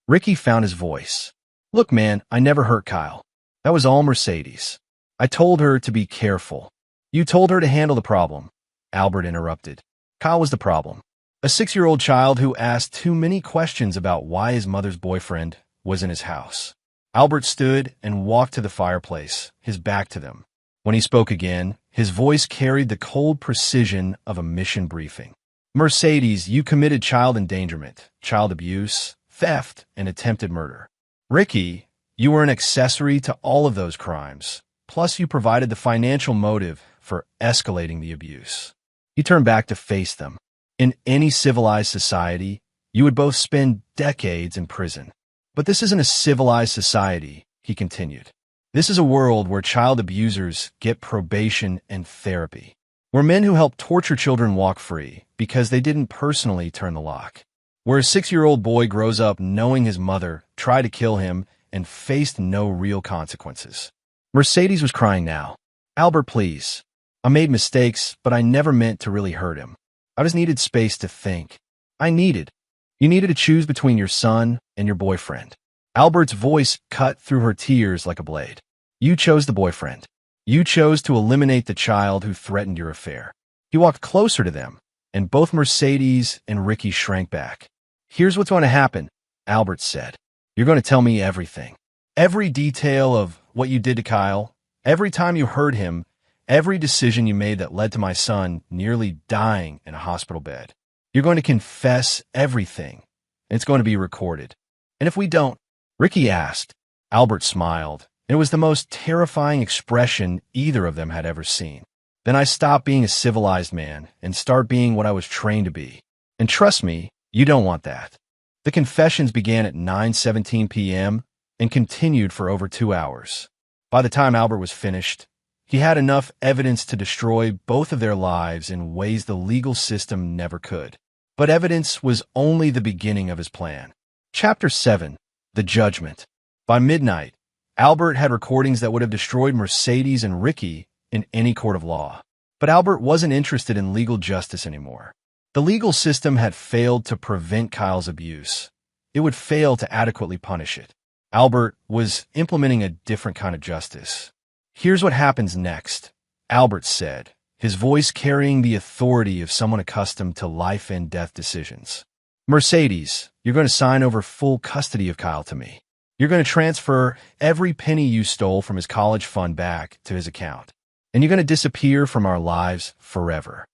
S1: Ricky found his voice. Look, man, I never hurt Kyle. That was all Mercedes. I told her to be careful. You told her to handle the problem. Albert interrupted. Kyle was the problem. A 6-year-old child who asked too many questions about why his mother's boyfriend was in his house. Albert stood and walked to the fireplace, his back to them. When he spoke again, his voice carried the cold precision of a mission briefing. Mercedes, you committed child endangerment, child abuse, theft, and attempted murder. Ricky, you were an accessory to all of those crimes, plus you provided the financial motive for escalating the abuse. He turned back to face them. In any civilized society, you would both spend decades in prison. But this isn't a civilized society, he continued. This is a world where child abusers get probation and therapy, where men who help torture children walk free because they didn't personally turn the lock, where a 6-year-old boy grows up knowing his mother tried to kill him and faced no real consequences. Mercedes was crying now. Albert, please. I made mistakes, but I never meant to really hurt him. I just needed space to think. You needed to choose between your son and your boyfriend. Albert's voice cut through her tears like a blade. You chose the boyfriend. You chose to eliminate the child who threatened your affair. He walked closer to them, and both Mercedes and Ricky shrank back. Here's what's going to happen, Albert said. You're going to tell me everything. Every detail of what you did to Kyle, every time you hurt him, every decision you made that led to my son nearly dying in a hospital bed. You're going to confess everything. It's going to be recorded. And if we don't, Ricky asked. Albert smiled. It was the most terrifying expression either of them had ever seen. Then I stopped being a civilized man and start being what I was trained to be. And trust me, you don't want that. The confessions began at 9:17 p.m. and continued for over 2 hours. By the time Albert was finished, he had enough evidence to destroy both of their lives in ways the legal system never could. But evidence was only the beginning of his plan. Chapter 7. The Judgment. By midnight, Albert had recordings that would have destroyed Mercedes and Ricky in any court of law. But Albert wasn't interested in legal justice anymore. The legal system had failed to prevent Kyle's abuse. It would fail to adequately punish it. Albert was implementing a different kind of justice. Here's what happens next, Albert said, his voice carrying the authority of someone accustomed to life and death decisions. Mercedes, you're going to sign over full custody of Kyle to me. You're going to transfer every penny you stole from his college fund back to his account. And you're going to disappear from our lives forever.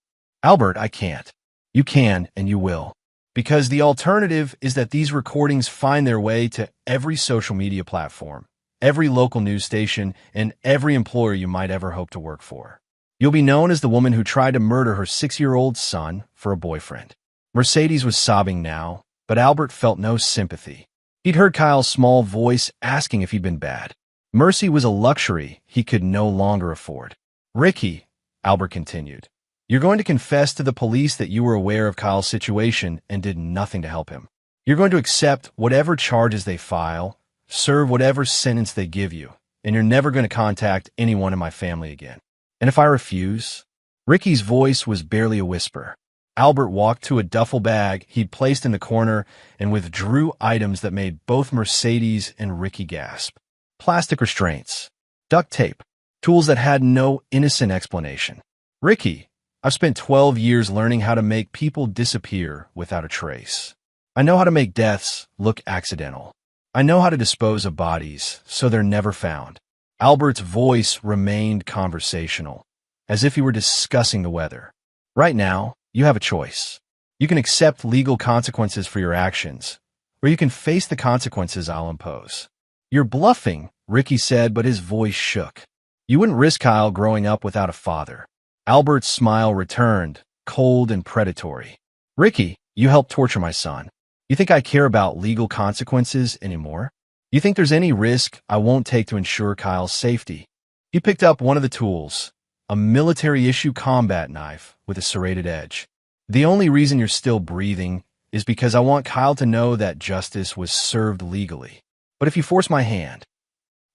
S1: Albert, I can't. You can, and you will. Because the alternative is that these recordings find their way to every social media platform, every local news station, and every employer you might ever hope to work for. You'll be known as the woman who tried to murder her 6-year-old son for a boyfriend. Mercedes was sobbing now, but Albert felt no sympathy. He'd heard Kyle's small voice asking if he'd been bad. Mercy was a luxury he could no longer afford. Ricky, Albert continued, you're going to confess to the police that you were aware of Kyle's situation and did nothing to help him. You're going to accept whatever charges they file, serve whatever sentence they give you, and you're never going to contact anyone in my family again. And if I refuse? Ricky's voice was barely a whisper. Albert walked to a duffel bag he'd placed in the corner and withdrew items that made both Mercedes and Ricky gasp. Plastic restraints, duct tape, tools that had no innocent explanation. Ricky, I've spent 12 years learning how to make people disappear without a trace. I know how to make deaths look accidental. I know how to dispose of bodies so they're never found. Albert's voice remained conversational, as if he were discussing the weather. Right now, you have a choice. You can accept legal consequences for your actions, or you can face the consequences I'll impose. You're bluffing, Ricky said, but his voice shook. You wouldn't risk Kyle growing up without a father. Albert's smile returned, cold and predatory. Ricky, you helped torture my son. You think I care about legal consequences anymore? You think there's any risk I won't take to ensure Kyle's safety? He picked up one of the tools, a military-issue combat knife with a serrated edge. The only reason you're still breathing is because I want Kyle to know that justice was served legally. But if you force my hand,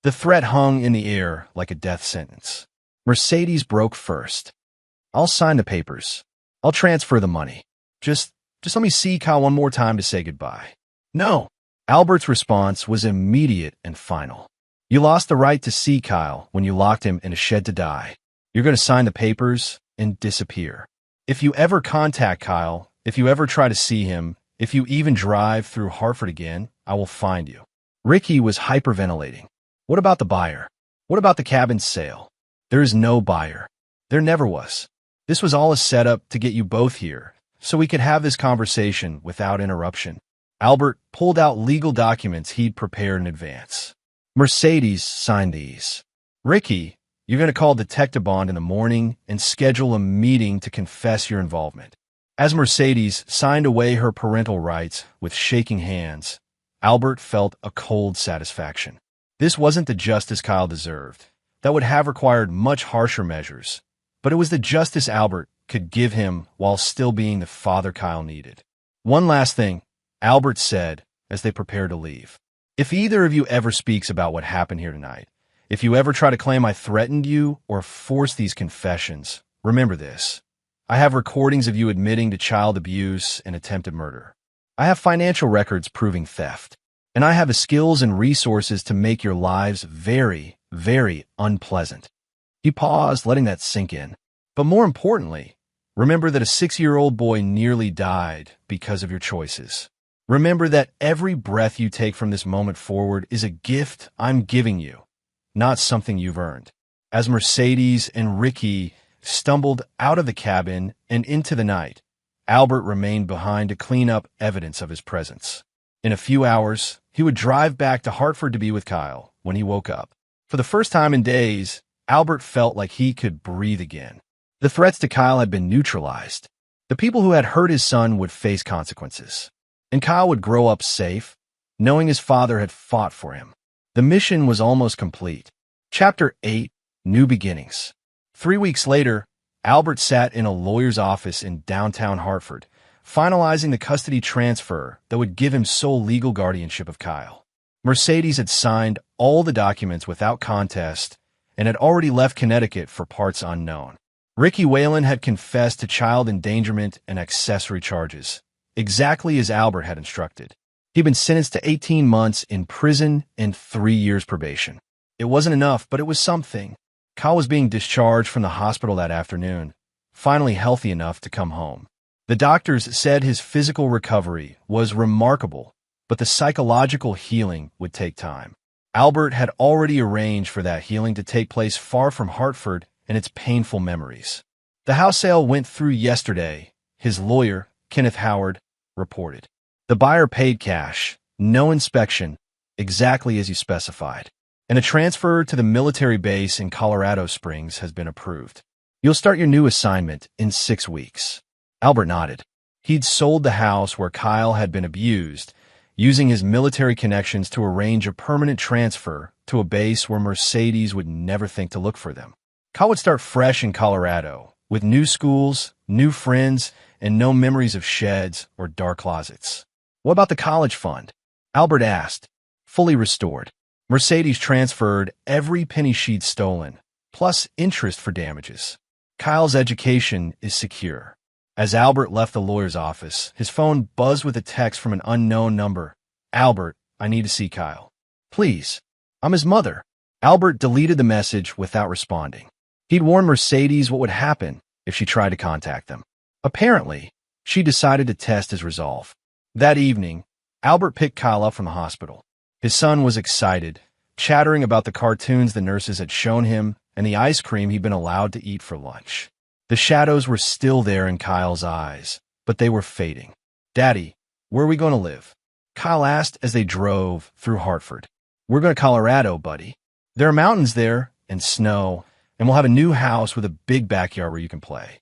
S1: the threat hung in the air like a death sentence. Mercedes broke first. I'll sign the papers. I'll transfer the money. Just let me see Kyle one more time to say goodbye. No, Albert's response was immediate and final. You lost the right to see Kyle when you locked him in a shed to die. You're going to sign the papers and disappear. If you ever contact Kyle, if you ever try to see him, if you even drive through Hartford again, I will find you. Ricky was hyperventilating. What about the buyer? What about the cabin's sale? There is no buyer. There never was. This was all a setup to get you both here, so we could have this conversation without interruption. Albert pulled out legal documents he'd prepared in advance. Mercedes signed these. Ricky, you're going to call Detective Bond in the morning and schedule a meeting to confess your involvement. As Mercedes signed away her parental rights with shaking hands, Albert felt a cold satisfaction. This wasn't the justice Kyle deserved. That would have required much harsher measures, but it was the justice Albert could give him while still being the father Kyle needed. One last thing, Albert said as they prepared to leave. If either of you ever speaks about what happened here tonight, if you ever try to claim I threatened you or force these confessions, remember this. I have recordings of you admitting to child abuse and attempted murder. I have financial records proving theft. And I have the skills and resources to make your lives very, very unpleasant. He paused, letting that sink in. But more importantly, remember that a 6-year-old boy nearly died because of your choices. Remember that every breath you take from this moment forward is a gift I'm giving you, not something you've earned. As Mercedes and Ricky stumbled out of the cabin and into the night, Albert remained behind to clean up evidence of his presence. In a few hours, he would drive back to Hartford to be with Kyle when he woke up. For the first time in days, Albert felt like he could breathe again. The threats to Kyle had been neutralized. The people who had hurt his son would face consequences. And Kyle would grow up safe, knowing his father had fought for him. The mission was almost complete. Chapter 8, New Beginnings. 3 weeks later, Albert sat in a lawyer's office in downtown Hartford, finalizing the custody transfer that would give him sole legal guardianship of Kyle. Mercedes had signed all the documents without contest and had already left Connecticut for parts unknown. Ricky Whalen had confessed to child endangerment and accessory charges, exactly as Albert had instructed. He'd been sentenced to 18 months in prison and 3 years probation. It wasn't enough, but it was something. Kyle was being discharged from the hospital that afternoon, finally healthy enough to come home. The doctors said his physical recovery was remarkable, but the psychological healing would take time. Albert had already arranged for that healing to take place far from Hartford and its painful memories. The house sale went through yesterday, his lawyer, Kenneth Howard, reported. The buyer paid cash, no inspection, exactly as you specified. And a transfer to the military base in Colorado Springs has been approved. You'll start your new assignment in 6 weeks. Albert nodded. He'd sold the house where Kyle had been abused, using his military connections to arrange a permanent transfer to a base where Mercedes would never think to look for them. Kyle would start fresh in Colorado, with new schools, new friends, and no memories of sheds or dark closets. What about the college fund? Albert asked. Fully restored. Mercedes transferred every penny she'd stolen, plus interest for damages. Kyle's education is secure. As Albert left the lawyer's office, his phone buzzed with a text from an unknown number. Albert, I need to see Kyle. Please. I'm his mother. Albert deleted the message without responding. He'd warned Mercedes what would happen if she tried to contact them. Apparently, she decided to test his resolve. That evening, Albert picked Kyle up from the hospital. His son was excited, chattering about the cartoons the nurses had shown him and the ice cream he'd been allowed to eat for lunch. The shadows were still there in Kyle's eyes, but they were fading. Daddy, where are we going to live? Kyle asked as they drove through Hartford. We're going to Colorado, buddy. There are mountains there and snow, and we'll have a new house with a big backyard where you can play.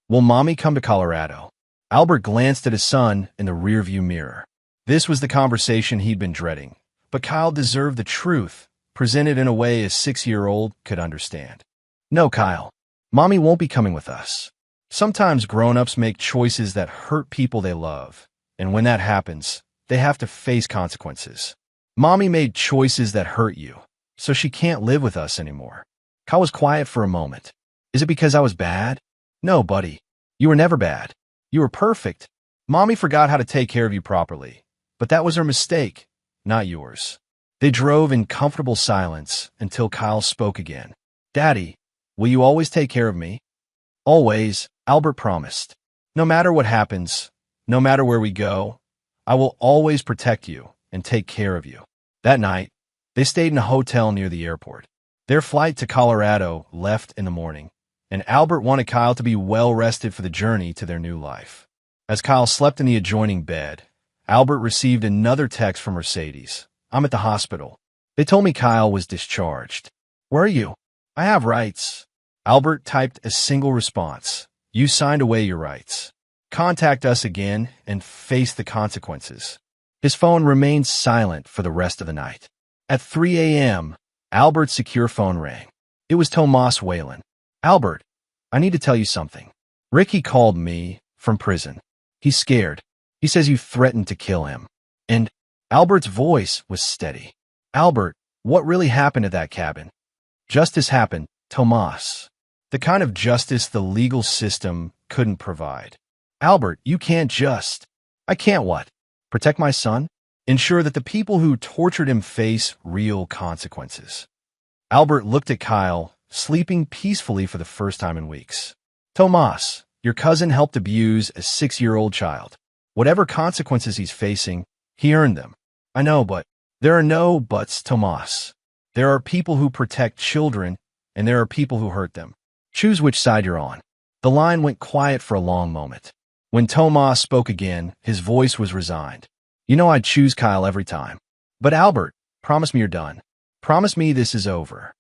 S1: Will Mommy come to Colorado? Albert glanced at his son in the rearview mirror. This was the conversation he'd been dreading, but Kyle deserved the truth, presented in a way a 6-year-old could understand. No, Kyle. Mommy won't be coming with us. Sometimes grown-ups make choices that hurt people they love, and when that happens, they have to face consequences. Mommy made choices that hurt you, so she can't live with us anymore. Kyle was quiet for a moment. Is it because I was bad? No, buddy. You were never bad. You were perfect. Mommy forgot how to take care of you properly, but that was her mistake, not yours. They drove in comfortable silence until Kyle spoke again. Daddy, will you always take care of me? Always, Albert promised. No matter what happens, no matter where we go, I will always protect you and take care of you. That night, they stayed in a hotel near the airport. Their flight to Colorado left in the morning, and Albert wanted Kyle to be well-rested for the journey to their new life. As Kyle slept in the adjoining bed, Albert received another text from Mercedes. I'm at the hospital. They told me Kyle was discharged. Where are you? I have rights. Albert typed a single response. You signed away your rights. Contact us again and face the consequences. His phone remained silent for the rest of the night. At 3 a.m., Albert's secure phone rang. It was Tomas Whalen. Albert, I need to tell you something. Ricky called me from prison. He's scared. He says you threatened to kill him. And Albert's voice was steady. Albert, what really happened at that cabin? Justice happened, Tomas. The kind of justice the legal system couldn't provide. Albert, you can't just... I can't what? Protect my son? Ensure that the people who tortured him face real consequences. Albert looked at Kyle, sleeping peacefully for the first time in weeks. Tomas, your cousin helped abuse a 6-year-old child. Whatever consequences he's facing, he earned them. I know, but there are no buts, Tomas. There are people who protect children, and there are people who hurt them. Choose which side you're on. The line went quiet for a long moment. When Tomas spoke again, his voice was resigned. You know I'd choose Kyle every time. But Albert, promise me you're done. Promise me this is over.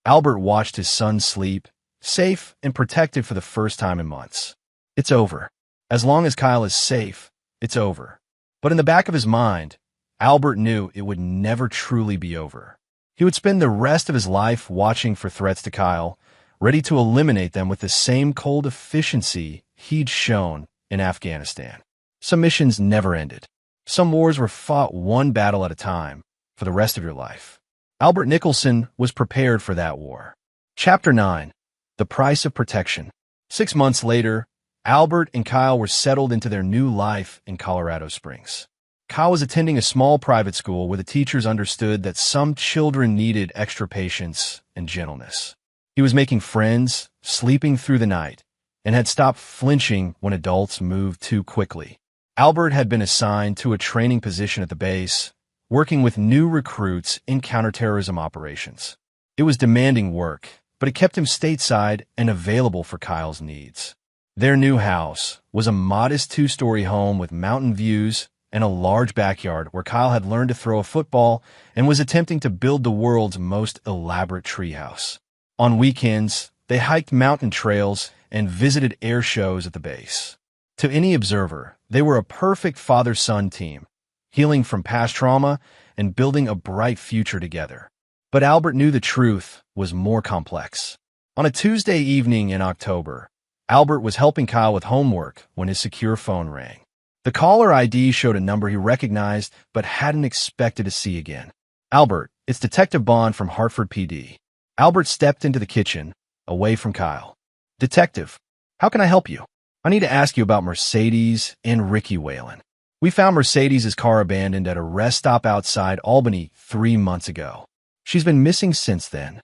S1: Albert watched his son sleep, safe and protected for the first time in months. It's over. As long as Kyle is safe, it's over. But in the back of his mind, Albert knew it would never truly be over. He would spend the rest of his life watching for threats to Kyle, ready to eliminate them with the same cold efficiency he'd shown in Afghanistan. Some missions never ended. Some wars were fought one battle at a time for the rest of your life. Albert Nicholson was prepared for that war. Chapter 9. The Price of Protection. 6 months later, Albert and Kyle were settled into their new life in Colorado Springs. Kyle was attending a small private school where the teachers understood that some children needed extra patience and gentleness. He was making friends, sleeping through the night, and had stopped flinching when adults moved too quickly. Albert had been assigned to a training position at the base, working with new recruits in counterterrorism operations. It was demanding work, but it kept him stateside and available for Kyle's needs. Their new house was a modest 2-story home with mountain views and a large backyard where Kyle had learned to throw a football and was attempting to build the world's most elaborate treehouse. On weekends, they hiked mountain trails and visited air shows at the base. To any observer, they were a perfect father-son team, healing from past trauma and building a bright future together. But Albert knew the truth was more complex. On a Tuesday evening in October, Albert was helping Kyle with homework when his secure phone rang. The caller ID showed a number he recognized but hadn't expected to see again. Albert, it's Detective Bond from Hartford PD. Albert stepped into the kitchen, away from Kyle. Detective, how can I help you? I need to ask you about Mercedes and Ricky Whalen. We found Mercedes' car abandoned at a rest stop outside Albany 3 months ago. She's been missing since then.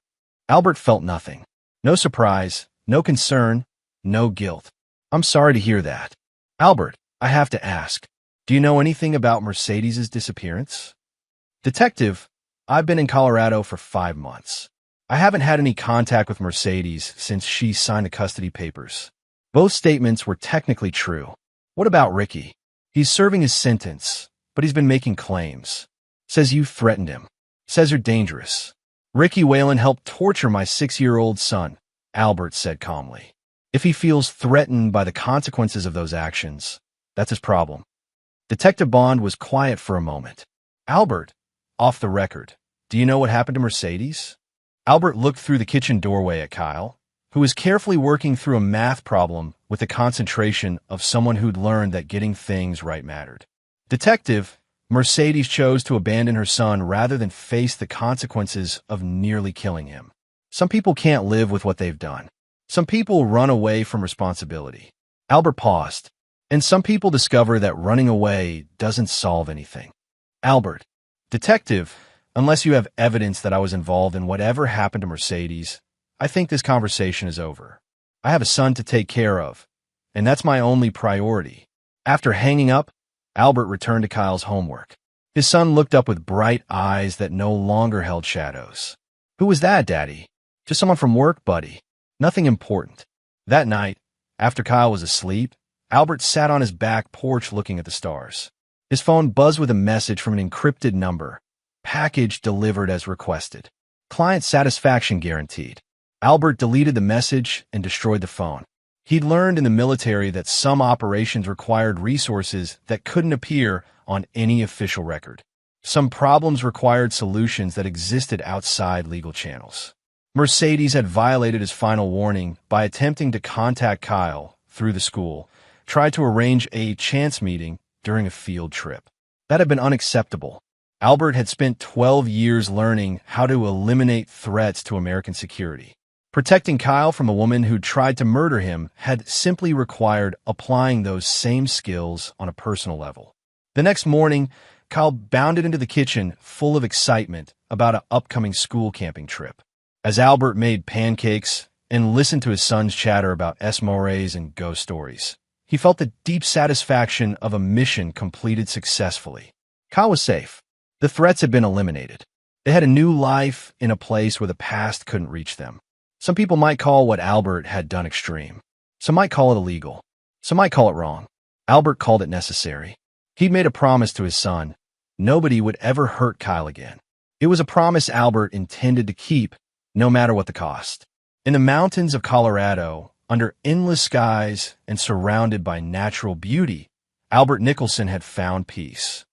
S1: Albert felt nothing. No surprise, no concern, no guilt. I'm sorry to hear that. Albert, I have to ask, do you know anything about Mercedes' disappearance? Detective, I've been in Colorado for 5 months. I haven't had any contact with Mercedes since she signed the custody papers. Both statements were technically true. What about Ricky? He's serving his sentence, but he's been making claims. Says you threatened him. Says you're dangerous. Ricky Whalen helped torture my 6-year-old son, Albert said calmly. If he feels threatened by the consequences of those actions, that's his problem. Detective Bond was quiet for a moment. Albert, off the record, do you know what happened to Mercedes? Albert looked through the kitchen doorway at Kyle, who was carefully working through a math problem with the concentration of someone who'd learned that getting things right mattered. Detective, Mercedes chose to abandon her son rather than face the consequences of nearly killing him. Some people can't live with what they've done. Some people run away from responsibility. Albert paused. And some people discover that running away doesn't solve anything. Albert, Detective, unless you have evidence that I was involved in whatever happened to Mercedes, I think this conversation is over. I have a son to take care of, and that's my only priority. After hanging up, Albert returned to Kyle's homework. His son looked up with bright eyes that no longer held shadows. "Who was that, Daddy?" "Just someone from work, buddy. Nothing important." That night, after Kyle was asleep, Albert sat on his back porch looking at the stars. His phone buzzed with a message from an encrypted number. "Package delivered as requested. Client satisfaction guaranteed." Albert deleted the message and destroyed the phone. He'd learned in the military that some operations required resources that couldn't appear on any official record. Some problems required solutions that existed outside legal channels. Mercedes had violated his final warning by attempting to contact Kyle through the school, tried to arrange a chance meeting during a field trip. That had been unacceptable. Albert had spent 12 years learning how to eliminate threats to American security. Protecting Kyle from a woman who tried to murder him had simply required applying those same skills on a personal level. The next morning, Kyle bounded into the kitchen full of excitement about an upcoming school camping trip. As Albert made pancakes and listened to his son's chatter about mores and ghost stories, he felt the deep satisfaction of a mission completed successfully. Kyle was safe. The threats had been eliminated. They had a new life in a place where the past couldn't reach them. Some people might call what Albert had done extreme. Some might call it illegal. Some might call it wrong. Albert called it necessary. He'd made a promise to his son. Nobody would ever hurt Kyle again. It was a promise Albert intended to keep, no matter what the cost. In the mountains of Colorado, under endless skies and surrounded by natural beauty, Albert Nicholson had found peace.